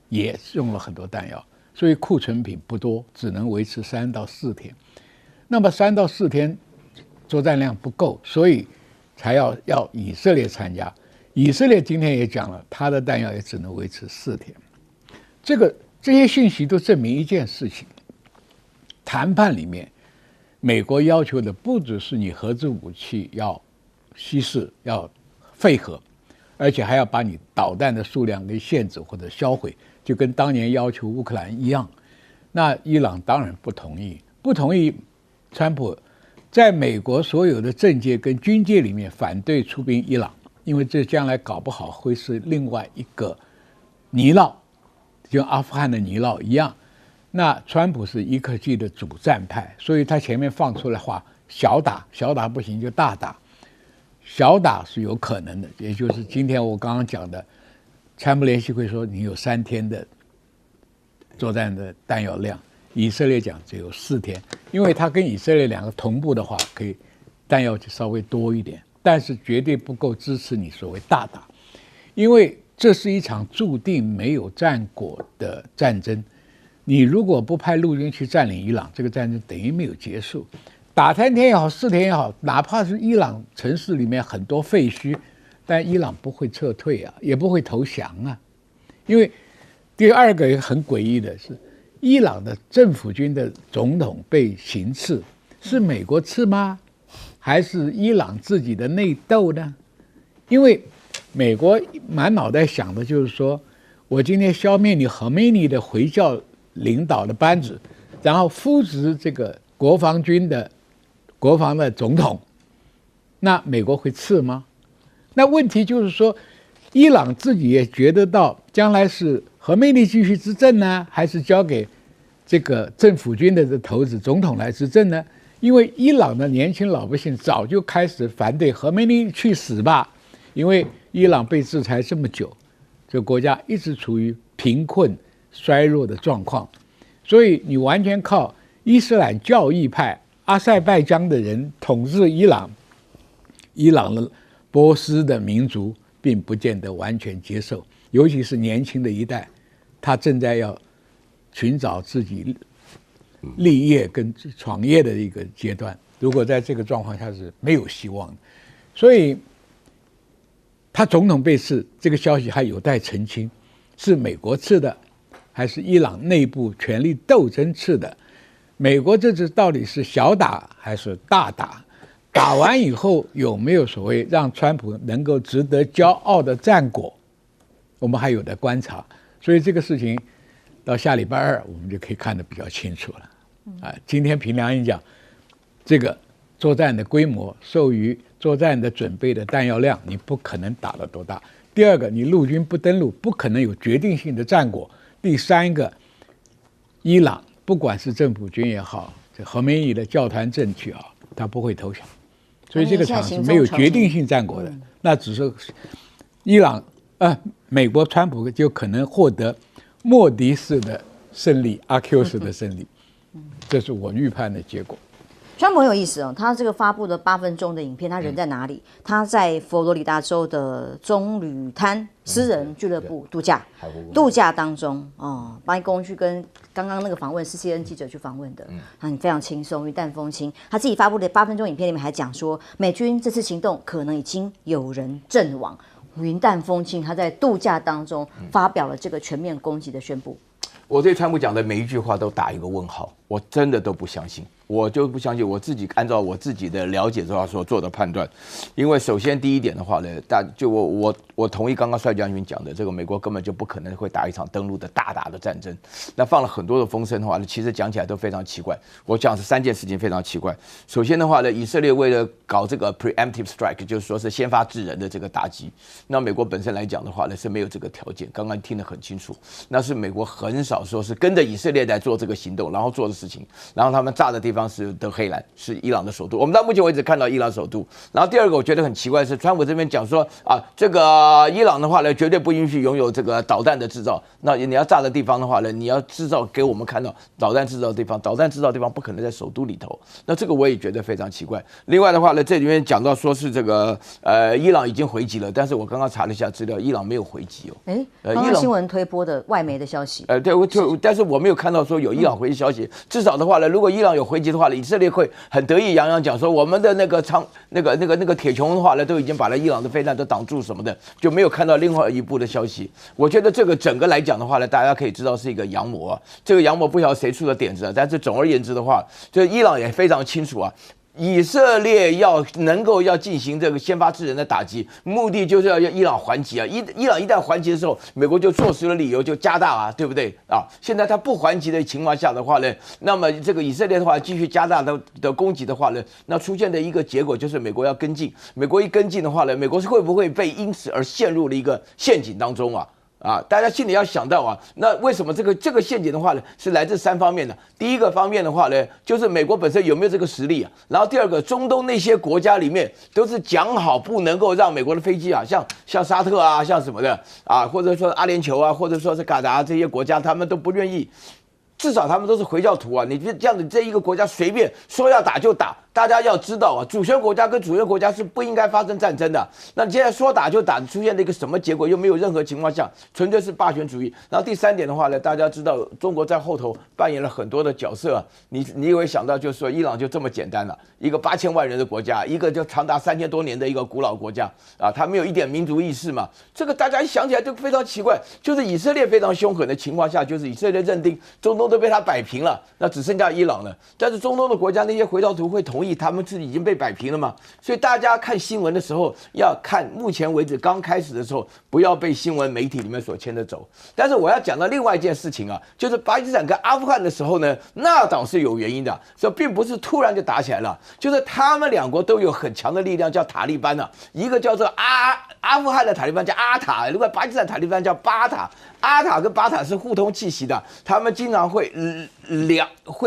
也用了很多弹药，所以库存品不多，只能维持3到4天。那么3到4天作战量不够，所以才要以色列参加。以色列今天也讲了，他的弹药也只能维持4天。这些信息都证明一件事情：谈判里面，美国要求的不只是你核子武器要稀释、要废核，而且还要把你导弹的数量给限制或者销毁，就跟当年要求乌克兰一样。那伊朗当然不同意，川普在美国所有的政界跟军界里面反对出兵伊朗，因为这将来搞不好会是另外一个泥淖，就阿富汗的泥淖一样。那川普是伊克季的主战派，所以他前面放出来话，小打不行就大打，小打是有可能的，也就是今天我刚刚讲的，参谋联席会说你有3天的作战的弹药量，以色列讲只有4天，因为他跟以色列两个同步的话，可以弹药就稍微多一点，但是绝对不够支持你所谓大打，因为这是一场注定没有战果的战争。你如果不派陆军去占领伊朗，这个战争等于没有结束。打3天也好，4天也好，哪怕是伊朗城市里面很多废墟，但伊朗不会撤退啊，也不会投降啊。因为第二个很诡异的是，伊朗的政府军的总统被行刺，是美国刺吗？还是伊朗自己的内斗呢？因为美国满脑袋想的就是说，我今天消灭你何梅尼的回教领导的班子，然后扶植这个国防的总统，那美国会刺吗？那问题就是说，伊朗自己也觉得到，将来是何梅尼继续执政呢，还是交给这个政府军的头子总统来执政呢？因为伊朗的年轻老百姓早就开始反对何梅尼去死吧，因为伊朗被制裁这么久，这个国家一直处于贫困衰弱的状况，所以你完全靠伊斯兰教义派阿塞拜疆的人统治伊朗，伊朗的波斯的民族并不见得完全接受，尤其是年轻的一代，他正在要寻找自己立业跟创业的一个阶段，如果在这个状况下是没有希望的，所以他总统被刺这个消息还有待澄清，是美国刺的，还是伊朗内部权力斗争刺的？美国这次到底是小打还是大打？打完以后有没有所谓让川普能够值得骄傲的战果？我们还有待观察。所以这个事情到下礼拜二我们就可以看得比较清楚了。今天凭良心讲，这个作战的规模受于作战的准备的弹药量，你不可能打得多大。第二个，你陆军不登陆，不可能有决定性的战果。第三个，伊朗不管是政府军也好，这何梅尼的教团政体啊，他不会投降，所以这个场是没有决定性战果的。那只是伊朗美国川普就可能获得莫迪式的胜利，阿 Q 式的胜利，这是我预判的结果。川普很有意思哦，他这个发布的8分钟的影片，他人在哪里？他在佛罗里达州的棕榈滩私人俱乐部度假当中哦，白宫去跟刚刚那个访问是 CNN 记者去访问的，很非常轻松，云淡风轻。他自己发布的8分钟影片里面还讲说，美军这次行动可能已经有人阵亡，云淡风轻。他在度假当中发表了这个全面攻击的宣布。我对川普讲的每一句话都打一个问号，我真的都不相信，我就不相信我自己按照我自己的了解之后所做的判断。因为首先第一点的话呢，我同意刚刚帅将军讲的，这个美国根本就不可能会打一场登陆的大打的战争。那放了很多的风声的话呢，其实讲起来都非常奇怪。我讲是3件事情非常奇怪。首先的话呢，以色列为了搞这个 preemptive strike， 就是说是先发制人的这个打击，那美国本身来讲的话呢是没有这个条件。刚刚听得很清楚，那是美国很少说是跟着以色列来做这个行动，然后做的事情，然后他们炸的地方是德黑兰，是伊朗的首都。我们到目前为止看到伊朗首都。然后第二个我觉得很奇怪的是，川普这边讲说这个伊朗的话呢，绝对不允许拥有这个导弹的制造。那你要炸的地方的话呢，你要制造给我们看到导弹制造的地方，导弹制造的地方不可能在首都里头。那这个我也觉得非常奇怪。另外的话呢，这里面讲到说是这个伊朗已经回击了，但是我刚刚查了一下资料，伊朗没有回击哦。刚刚新闻推播的外媒的消息。对，但是我没有看到说有伊朗回击消息。至少的话呢，如果伊朗有回击的话呢，以色列会很得意洋洋讲说，我们的那个铁穹的话呢，都已经把伊朗的飞弹都挡住什么的，就没有看到另外一部的消息。我觉得这个整个来讲的话呢，大家可以知道是一个阳谋啊。这个阳谋不晓得谁出的点子啊，但是总而言之的话，就伊朗也非常清楚啊。以色列能够进行这个先发制人的打击，目的就是要伊朗还击啊！伊朗一旦还击的时候，美国就坐实了理由，就加大啊，对不对啊？现在他不还击的情况下的话呢，那么这个以色列的话继续加大的攻击的话呢，那出现的一个结果就是美国要跟进。美国一跟进的话呢，美国是会不会被因此而陷入了一个陷阱当中啊？大家心里要想到啊，那为什么这个陷阱的话呢，是来自3方面的。第一个方面的话呢，就是美国本身有没有这个实力啊？然后第二个，中东那些国家里面都是讲好不能够让美国的飞机啊，像沙特啊，像什么的啊，或者说阿联酋啊，或者说是卡达这些国家，他们都不愿意。至少他们都是回教徒啊！你这样子，这一个国家随便说要打就打，大家要知道啊，主权国家跟主权国家是不应该发生战争的。那你现在说打就打，出现了一个什么结果？又没有任何情况下，纯粹是霸权主义。然后第3点的话呢，大家知道中国在后头扮演了很多的角色啊。你也会想到，就是说伊朗就这么简单了，一个8000万人的国家，一个就长达3000多年的一个古老国家啊，它没有一点民族意识嘛。这个大家一想起来就非常奇怪，就是以色列非常凶狠的情况下，就是以色列认定中东都被他摆平了，那只剩下伊朗了。但是中东的国家那些回教徒会同意易，他们是已经被摆平了嘛。所以大家看新闻的时候，要看目前为止刚开始的时候，不要被新闻媒体里面所牵着走。但是我要讲到另外一件事情啊，就是巴基斯坦跟阿富汗的时候呢，那倒是有原因的，所以并不是突然就打起来了，就是他们两国都有很强的力量，叫塔利班啊，一个叫做阿富汗的塔利班叫阿塔，另外巴基斯坦塔利班叫巴塔。阿塔跟巴塔是互通气息的，他们经常会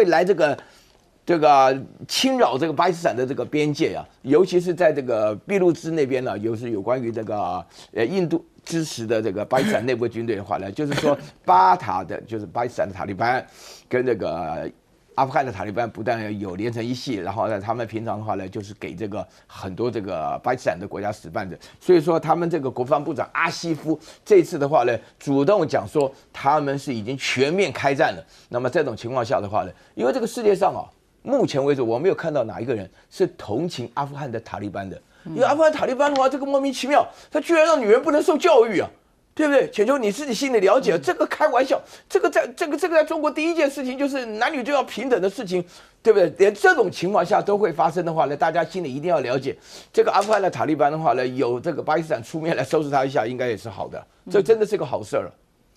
来这个侵扰这个巴基斯坦的这个边界啊，尤其是在这个俾路支那边呢，有关于这个印度支持的这个巴基斯坦内部军队的话呢，就是说巴塔的就是巴基斯坦的塔利班跟那个阿富汗的塔利班不但有连成一系，然后呢，他们平常的话呢，就是给这个很多这个巴基斯坦的国家使绊子，所以说他们这个国防部长阿西夫这次的话呢，主动讲说他们是已经全面开战了。那么这种情况下的话呢，因为这个世界上啊，目前为止我没有看到哪一个人是同情阿富汗的塔利班的，因为阿富汗塔利班的话，这个莫名其妙，他居然让女人不能受教育啊。对不对？浅秋你自己心里了解，这个开玩笑，这个在中国第一件事情就是男女就要平等的事情，对不对？连这种情况下都会发生的话呢，大家心里一定要了解，这个阿富汗的塔利班的话呢，有这个巴基斯坦出面来收拾他一下，应该也是好的，这真的是个好事儿。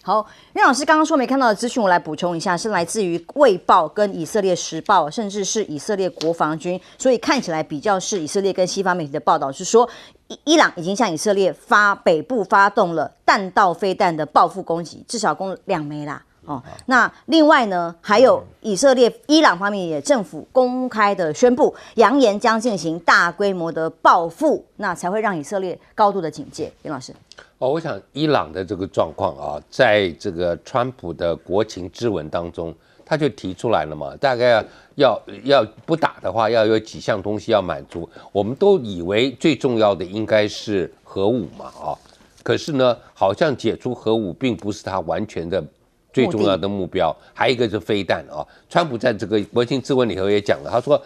好，任老师刚刚说没看到的资讯，我来补充一下，是来自于《卫报》跟以色列时报，甚至是以色列国防军，所以看起来比较是以色列跟西方媒体的报道是说，伊朗已经向以色列北部发动了弹道飞弹的报复攻击，至少攻2枚啦。哦，那另外呢，还有以色列、伊朗方面也政府公开的宣布，扬言将进行大规模的报复，那才会让以色列高度的警戒。林老师，我想伊朗的这个状况啊，在这个川普的国情咨文当中，他就提出来了嘛，大概要不打的话，要有几项东西要满足。我们都以为最重要的应该是核武嘛，啊，可是呢，好像解除核武并不是他完全的最重要的目标，还有一个是飞弹啊。川普在这个国情咨文里头也讲了，他说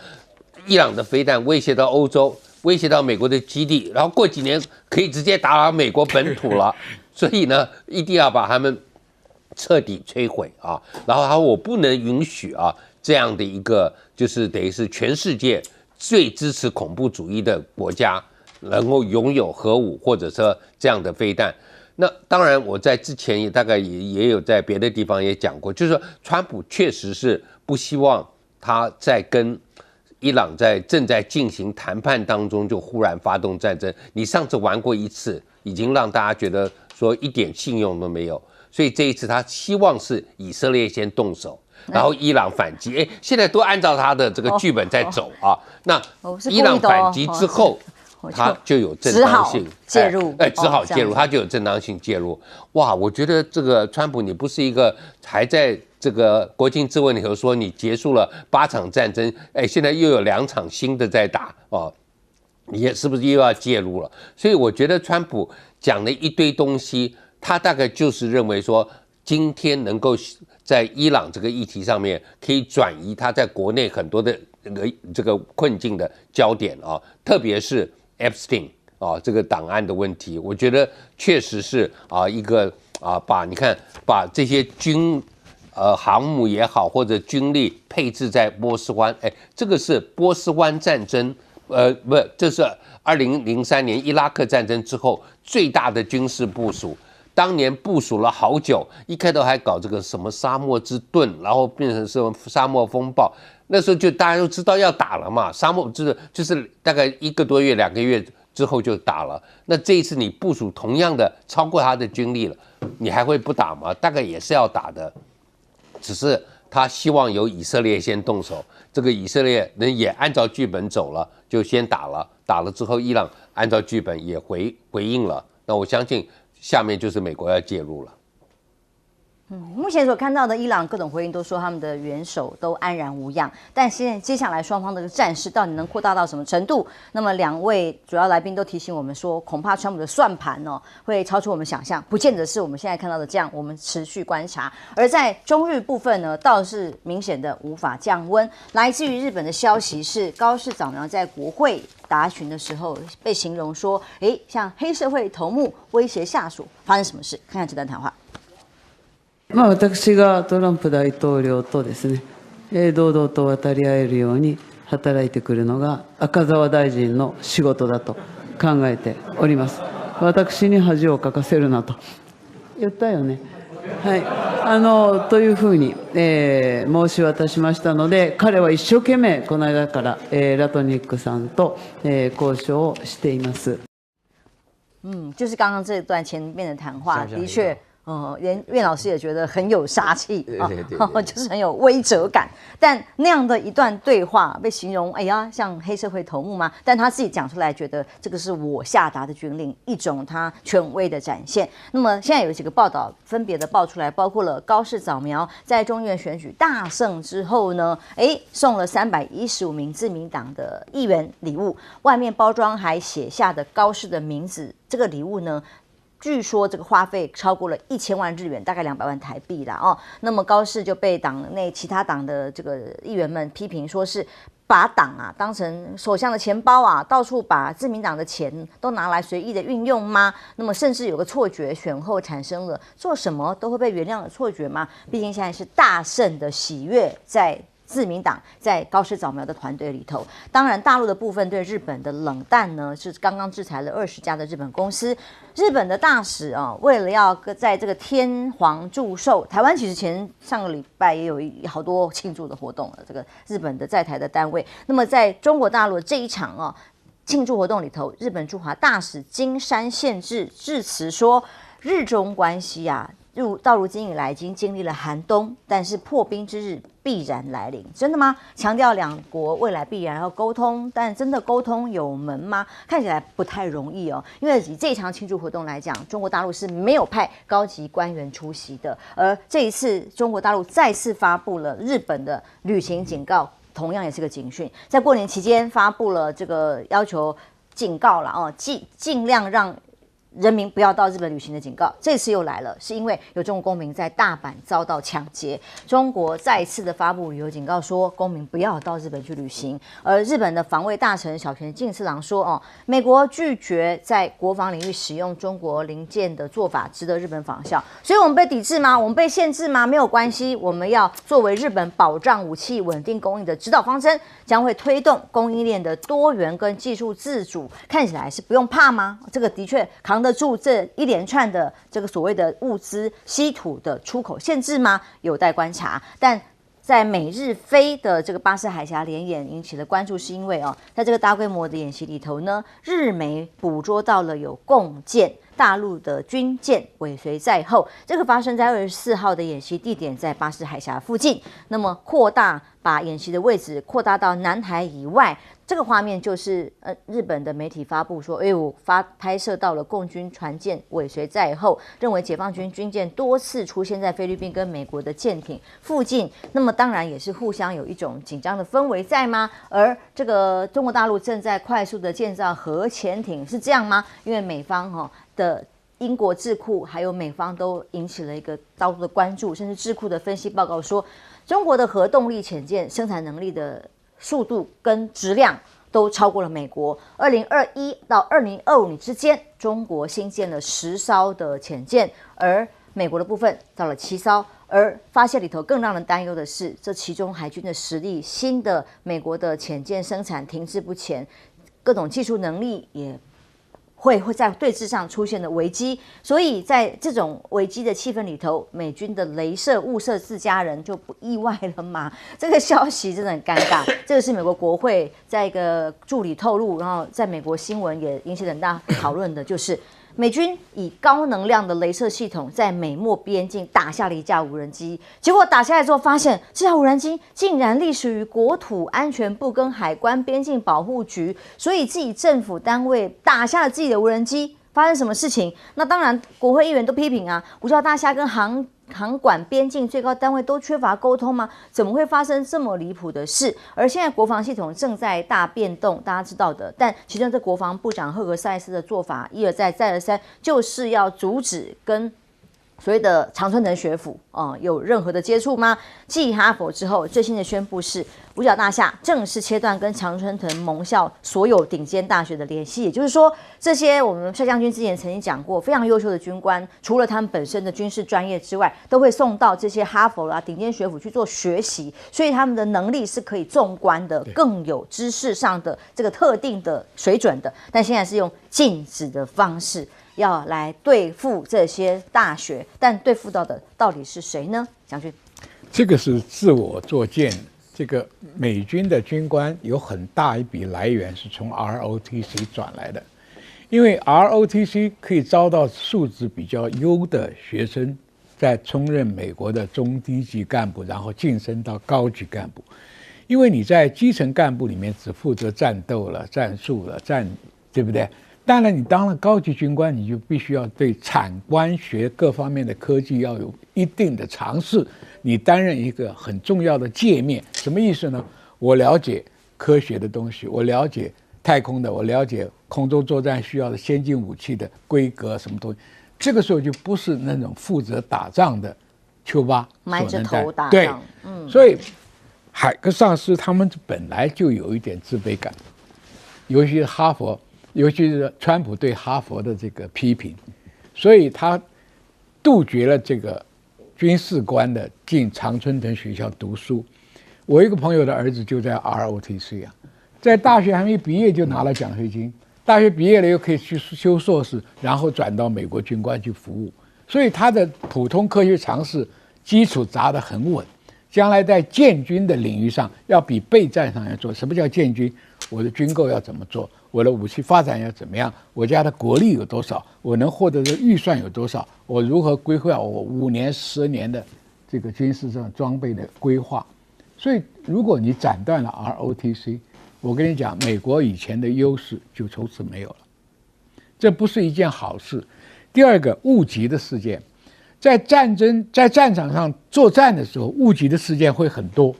伊朗的飞弹威胁到欧洲，威胁到美国的基地，然后过几年可以直接打到美国本土了，所以呢，一定要把他们彻底摧毁啊。然后他说我不能允许啊这样的一个就是等于是全世界最支持恐怖主义的国家能够拥有核武或者说这样的飞弹。那当然，我在之前也大概也有在别的地方也讲过，就是说，川普确实是不希望他在跟伊朗正在进行谈判当中就忽然发动战争。你上次玩过一次，已经让大家觉得说一点信用都没有，所以这一次他希望是以色列先动手，然后伊朗反击。现在都按照他的这个剧本在走啊。那伊朗反击之后，他就有正当性介入，只好介入，他就有正当性介入。哇，我觉得这个川普，你不是一个还在这个国情咨文里头说你结束了8场战争，现在又有2场新的在打哦，你也是不是又要介入了？所以我觉得川普讲了一堆东西，他大概就是认为说，今天能够在伊朗这个议题上面可以转移他在国内很多的这个困境的焦点啊，特别是Epstein 啊，这个档案的问题，我觉得确实是一个把这些航母也好，或者军力配置在波斯湾，这个是波斯湾战争，这是2003年伊拉克战争之后最大的军事部署。当年部署了好久，一开头还搞这个什么沙漠之盾，然后变成什么沙漠风暴。那时候就大家都知道要打了嘛，沙漠就是大概1个多月、2个月之后就打了。那这一次你部署同样的超过他的军力了，你还会不打吗？大概也是要打的，只是他希望由以色列先动手。这个以色列人也按照剧本走了，就先打了，打了之后伊朗按照剧本也回应了。那我相信下面就是美国要介入了。目前所看到的伊朗各种回应都说他们的元首都安然无恙，但接下来双方的战事到底能扩大到什么程度？那么2位主要来宾都提醒我们说，恐怕川普的算盘会超出我们想象，不见得是我们现在看到的这样，我们持续观察。而在中日部分呢，倒是明显的无法降温。来自于日本的消息是，高市早苗在国会答询的时候被形容说，像黑社会头目威胁下属，发生什么事？看看这段谈话。私がトランプ大統領とですね、堂々と渡り合えるように働いてくるのが赤澤大臣の仕事だと考えております。私に恥をかかせるなと言ったよね。はい、というふうに、申し渡しましたので、彼は一生懸命この間から、ラトニックさんと、交渉をしています。就是刚刚这段前面的谈话，的确。连苑老师也觉得很有杀气就是很有威慑感。但那样的一段对话被形容，哎呀，像黑社会头目吗？但他自己讲出来，觉得这个是我下达的军令，一种他权威的展现。那么现在有几个报道分别的爆出来，包括了高市早苗在中院选举大胜之后呢，送了315名自民党的议员礼物，外面包装还写下的高市的名字。这个礼物呢，据说这个花费超过了1000万日元，大概200万台币啦哦。那么高市就被党内其他党的这个议员们批评，说是把党当成首相的钱包到处把自民党的钱都拿来随意的运用吗？那么甚至有个错觉，选后产生了做什么都会被原谅的错觉吗？毕竟现在是大胜的喜悦在自民党在高市早苗的团队里头。当然大陆的部分对日本的冷淡呢，是刚刚制裁了20家的日本公司。日本的大使为了要在这个天皇祝寿，台湾其实上个礼拜也有好多庆祝的活动了，这个日本的在台的单位。那么在中国大陆这一场庆祝活动里头，日本驻华大使金山宪治致辞说，日中关系到如今以来已经经历了寒冬，但是破冰之日必然来临。真的吗？强调两国未来必然要沟通，但真的沟通有门吗？看起来不太容易因为以这场庆祝活动来讲，中国大陆是没有派高级官员出席的，而这一次中国大陆再次发布了日本的旅行警告，同样也是个警讯，在过年期间发布了这个要求警告了尽量让人民不要到日本旅行的警告，这次又来了，是因为有中国公民在大阪遭到抢劫，中国再一次的发布旅游警告，说公民不要到日本去旅行。而日本的防卫大臣小泉进次郎说美国拒绝在国防领域使用中国零件的做法值得日本仿效，所以我们被抵制吗？我们被限制吗？没有关系，我们要作为日本保障武器稳定供应的指导方针，将会推动供应链的多元跟技术自主。看起来是不用怕吗？这个的确扛得住这一连串的这个所谓的物资稀土的出口限制吗？有待观察。但在美日菲的这个巴士海峡联演引起了关注，是因为在这个大规模的演习里头呢，日媒捕捉到了有共舰大陆的军舰尾随在后，这个发生在24号的演习地点在巴士海峡附近，那么把演习的位置扩大到南海以外。这个画面就是日本的媒体发布说，我拍摄到了共军船舰尾随在后，认为解放军军舰多次出现在菲律宾跟美国的舰艇附近，那么当然也是互相有一种紧张的氛围在吗？而这个中国大陆正在快速的建造核潜艇，是这样吗？因为美方的英国智库还有美方都引起了一个高度的关注，甚至智库的分析报告说，中国的核动力潜舰生产能力的速度跟质量都超过了美国。2021到2025年之间，中国新建了10艘的潜舰，而美国的部分到了7艘。而发现里头更让人担忧的是，这其中海军的实力，新的美国的潜舰生产停滞不前，各种技术能力也会在对峙上出现的危机。所以在这种危机的气氛里头，美军的雷射误射自家人就不意外了吗？这个消息真的很尴尬。这个是美国国会在一个助理透露，然后在美国新闻也引起了很大讨论的，就是美军以高能量的雷射系统在美墨边境打下了一架无人机，结果打下来之后发现，这架无人机竟然隶属于国土安全部跟海关边境保护局，所以自己政府单位打下了自己的无人机。发生什么事情？那当然，国会议员都批评五角大厦跟航管边境最高单位都缺乏沟通吗？怎么会发生这么离谱的事？而现在国防系统正在大变动，大家知道的。但其中这国防部长赫格塞斯的做法一而再再而三，就是要阻止跟所谓的常春藤学府有任何的接触吗？继哈佛之后，最新的宣布是五角大厦正式切断跟常春藤盟校所有顶尖大学的联系，也就是说，这些我们帅将军之前曾经讲过，非常优秀的军官，除了他们本身的军事专业之外，都会送到这些哈佛啦顶尖学府去做学习，所以他们的能力是可以纵观的，更有知识上的这个特定的水准的。但现在是用禁止的方式要来对付这些大学，但对付的到底是谁呢？将军，这个是自我作践。这个美军的军官有很大一笔来源是从 ROTC 转来的，因为 ROTC 可以招到素质比较优的学生，再充任美国的中低级干部，然后晋升到高级干部。因为你在基层干部里面只负责战斗了、战术了、对不对？当然，你当了高级军官，你就必须要对产官学各方面的科技要有一定的尝试。你担任一个很重要的界面，什么意思呢？我了解科学的东西，我了解太空的，我了解空中作战需要的先进武器的规格什么东西。这个时候就不是那种负责打仗的丘巴埋着头打仗。对，所以海格上司他们本来就有一点自卑感，尤其是哈佛。尤其是川普对哈佛的这个批评，所以他杜绝了这个军事官的进常春藤学校读书。我一个朋友的儿子就在 ROTC 啊，在大学还没毕业就拿了奖学金，大学毕业了又可以去修硕士，然后转到美国军官去服务。所以他的普通科学常识基础扎得很稳，将来在建军的领域上要比备战上要做。什么叫建军？我的军购要怎么做？我的武器发展要怎么样？我家的国力有多少？我能获得的预算有多少？我如何规划我5年、10年的这个军事上装备的规划？所以，如果你斩断了 ROTC， 我跟你讲，美国以前的优势就从此没有了，这不是一件好事。第二个，误击的事件，在战场上作战的时候，误击的事件会很多，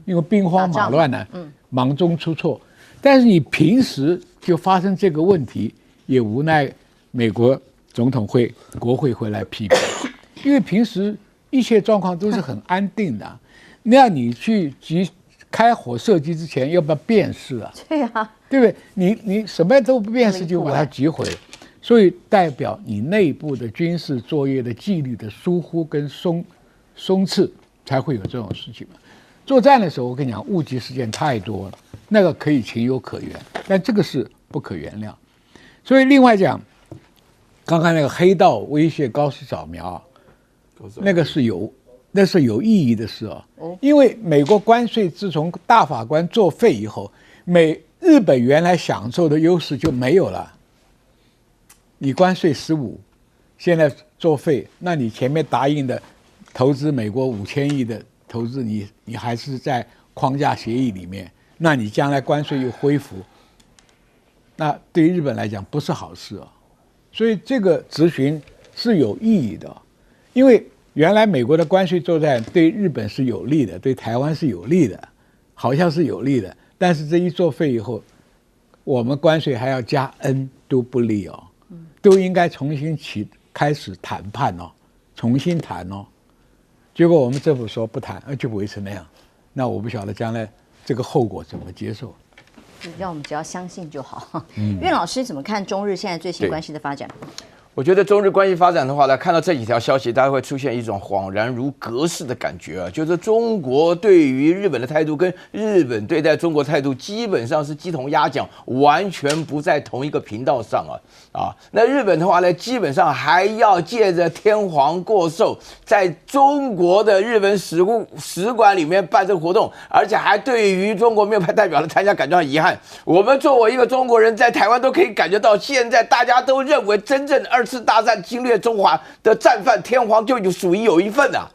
因为兵荒马乱呢，忙中出错。但是你平时就发生这个问题，也无奈美国总统会、国会会来批评，因为平时一切状况都是很安定的。那你去开火射击之前，要不要辨识啊？对啊，对不对？你什么都不辨识就把它击毁，所以代表你内部的军事作业的纪律的疏忽跟松弛，才会有这种事情嘛。作战的时候，我跟你讲，误击事件太多了。那个可以情有可原，但这个是不可原谅。所以另外讲，刚刚那个黑道威胁高市早苗，那是有意义的事哦。因为美国关税自从大法官作废以后，日本原来享受的优势就没有了。你关税15%，现在作废，那你前面答应的投资美国5000亿的投资，你还是在框架协议里面。那你将来关税又恢复，那对于日本来讲不是好事啊，所以这个质询是有意义的，因为原来美国的关税作战对日本是有利的，对台湾是有利的，好像是有利的，但是这一作废以后，我们关税还要加 N 都不利哦，都应该重新开始谈判哦，重新谈哦，结果我们政府说不谈，就维持那样，那我不晓得将来这个后果怎么接受？让我们只要相信就好。苑老师怎么看中日现在最新关系的发展？我觉得中日关系发展的话呢，看到这几条消息，大家会出现一种恍然如隔世的感觉啊，就是中国对于日本的态度跟日本对待中国态度基本上是鸡同鸭讲，完全不在同一个频道上啊。那日本的话呢，基本上还要借着天皇过寿，在中国的日本使馆里面办这个活动，而且还对于中国没有派代表的参加感到遗憾。我们作为一个中国人，在台湾都可以感觉到，现在大家都认为真正2次大战侵略中华的战犯天皇就属于有一份啊，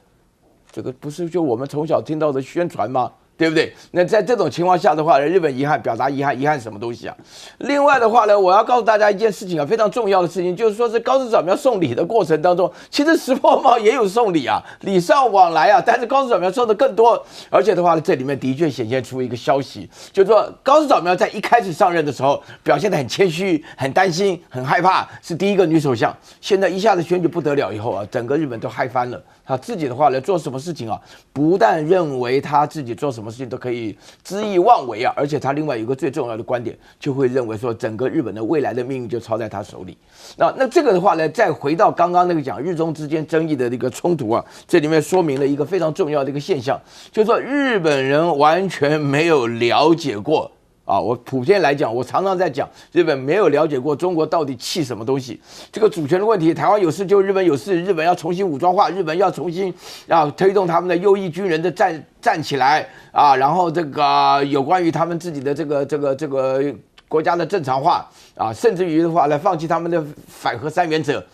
这个不是就我们从小听到的宣传吗？对不对？那在这种情况下的话呢，日本遗憾表达遗憾，遗憾什么东西啊？另外的话呢，我要告诉大家一件事情啊，非常重要的事情，就是说是高市早苗送礼的过程当中，其实石破茂也有送礼啊，礼尚往来啊，但是高市早苗送的更多，而且的话呢，这里面的确显现出一个消息，就是说高市早苗在一开始上任的时候表现得很谦虚、很担心、很害怕，是第一个女首相，现在一下子选举不得了以后啊，整个日本都嗨翻了。他自己的话呢，做什么事情啊，不但认为他自己做什么事情都可以恣意妄为啊，而且他另外有一个最重要的观点，就会认为说整个日本的未来的命运就操在他手里。那这个的话呢，再回到刚刚那个讲日中之间争议的一个冲突啊，这里面说明了一个非常重要的一个现象，就是说日本人完全没有了解过。我普遍来讲，我常常在讲，日本没有了解过中国到底气什么东西。这个主权的问题，台湾有事就日本有事，日本要重新武装化，日本要重新推动他们的右翼军人的站起来啊，然后这个有关于他们自己的这个国家的正常化啊，甚至于的话来放弃他们的反核三原则。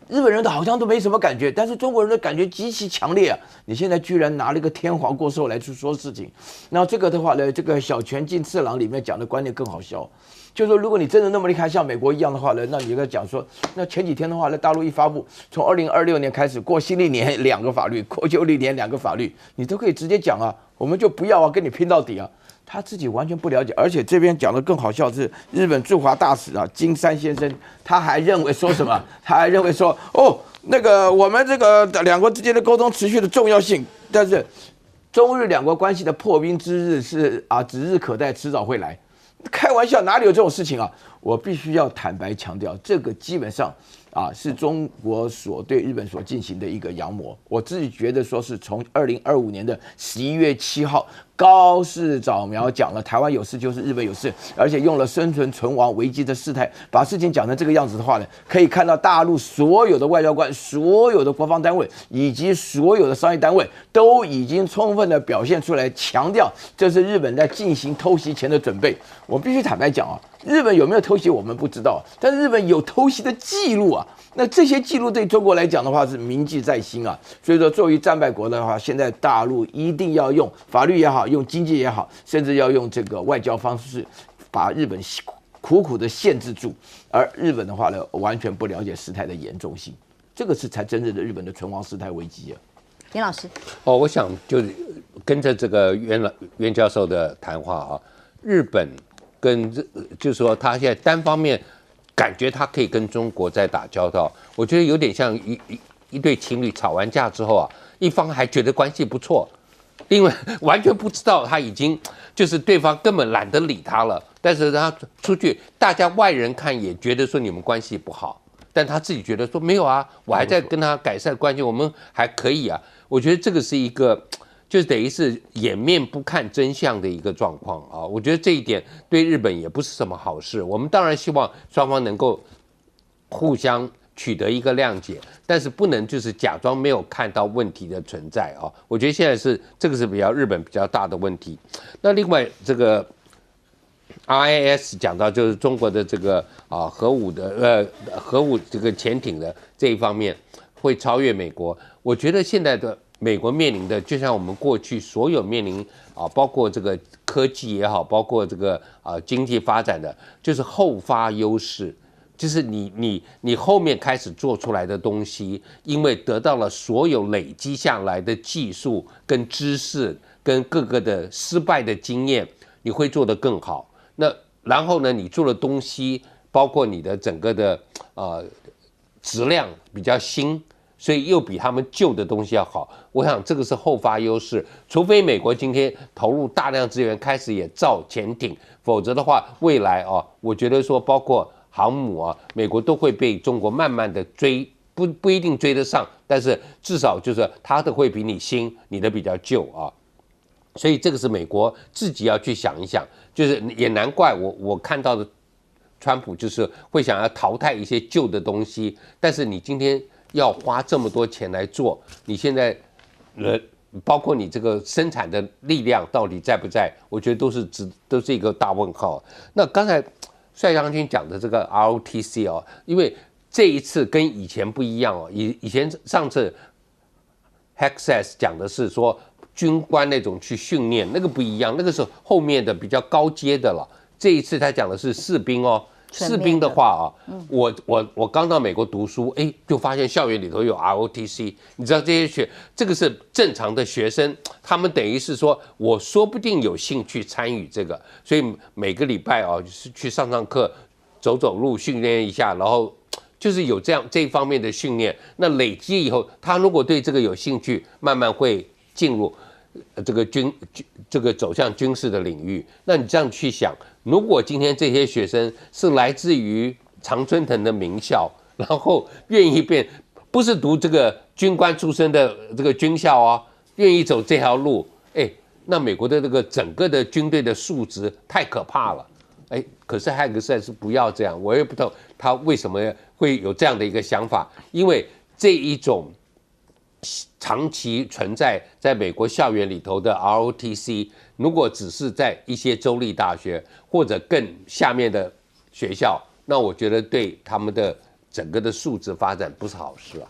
日本人好像都没什么感觉，但是中国人的感觉极其强烈啊！你现在居然拿了一个天皇过寿来去说事情，那这个的话呢，这个小泉进次郎里面讲的观念更好笑，就是说如果你真的那么厉害，像美国一样的话呢，那你就在讲说，那前几天的话呢，大陆一发布，从2026年开始过新历年2个法律，过旧历年2个法律，你都可以直接讲啊，我们就不要跟你拼到底啊！他自己完全不了解，而且这边讲的更好笑是日本驻华大使金山先生，他还认为说什么？他还认为说，那个我们这个两国之间的沟通持续的重要性，但是中日两国关系的破冰之日是指日可待，迟早会来。开玩笑，哪里有这种事情啊？我必须要坦白强调，这个基本上是中国所对日本所进行的一个阳谋。我自己觉得说是从2025年的11月7号，高市早苗讲了台湾有事就是日本有事，而且用了生存存亡危机的事态，把事情讲成这个样子的话呢，可以看到大陆所有的外交官、所有的国防单位以及所有的商业单位都已经充分的表现出来，强调这是日本在进行偷袭前的准备。我必须坦白讲日本有没有偷袭我们不知道，但是日本有偷袭的记录啊。那这些记录对中国来讲的话是铭记在心啊。所以说，作为战败国的话，现在大陆一定要用法律也好，用经济也好，甚至要用这个外交方式，把日本苦苦的限制住。而日本的话呢，完全不了解事态的严重性，这个是才真正的日本的存亡事态危机啊。林老师，我想就是跟着这个袁教授的谈话日本就是说他现在单方面感觉他可以跟中国在打交道，我觉得有点像一对情侣吵完架之后一方还觉得关系不错，另外完全不知道他已经就是对方根本懒得理他了，但是他出去大家外人看也觉得说你们关系不好，但他自己觉得说没有我还在跟他改善关系，我们还可以我觉得这个是一个就是等于是掩面不看真相的一个状况我觉得这一点对日本也不是什么好事。我们当然希望双方能够互相取得一个谅解，但是不能就是假装没有看到问题的存在我觉得现在这个是日本比较大的问题。那另外这个 RIS 讲到就是中国的这个核武这个潜艇的这一方面会超越美国，我觉得现在的美国面临的，就像我们过去所有面临包括这个科技也好，包括这个经济发展的，就是后发优势，就是你后面开始做出来的东西，因为得到了所有累积下来的技术跟知识跟各个的失败的经验，你会做得更好。那然后呢，你做的东西，包括你的整个的质量比较新。所以又比他们旧的东西要好，我想这个是后发优势。除非美国今天投入大量资源，开始也造潜艇，否则的话，未来我觉得说包括航母美国都会被中国慢慢的追，不一定追得上，但是至少就是它的会比你新，你的比较旧所以这个是美国自己要去想一想，就是也难怪我看到的川普就是会想要淘汰一些旧的东西，但是你今天要花这么多钱来做，你现在包括你这个生产的力量到底在不在？我觉得都是一个大问号。那刚才帅将军讲的这个 ROTC 因为这一次跟以前不一样以前上次 Hexas 讲的是说军官那种去训练，那个不一样，那个是后面的比较高阶的了。这一次他讲的是士兵哦。士兵的话啊，我刚到美国读书，就发现校园里头有 ROTC， 你知道这个是正常的学生，他们等于是说，我说不定有兴趣参与这个，所以每个礼拜啊，就是去上课，走走路，训练一下，然后就是有这一方面的训练。那累积以后，他如果对这个有兴趣，慢慢会进入这个走向军事的领域。那你这样去想。如果今天这些学生是来自于常春藤的名校，然后愿意不是读这个军官出身的这个军校啊，愿意走这条路，那美国的这个整个的军队的素质太可怕了，可是海格斯是不要这样，我也不懂他为什么会有这样的一个想法，因为这一种长期存在在美国校园里头的 ROTC， 如果只是在一些州立大学或者更下面的学校，那我觉得对他们的整个的素质发展不是好事啊。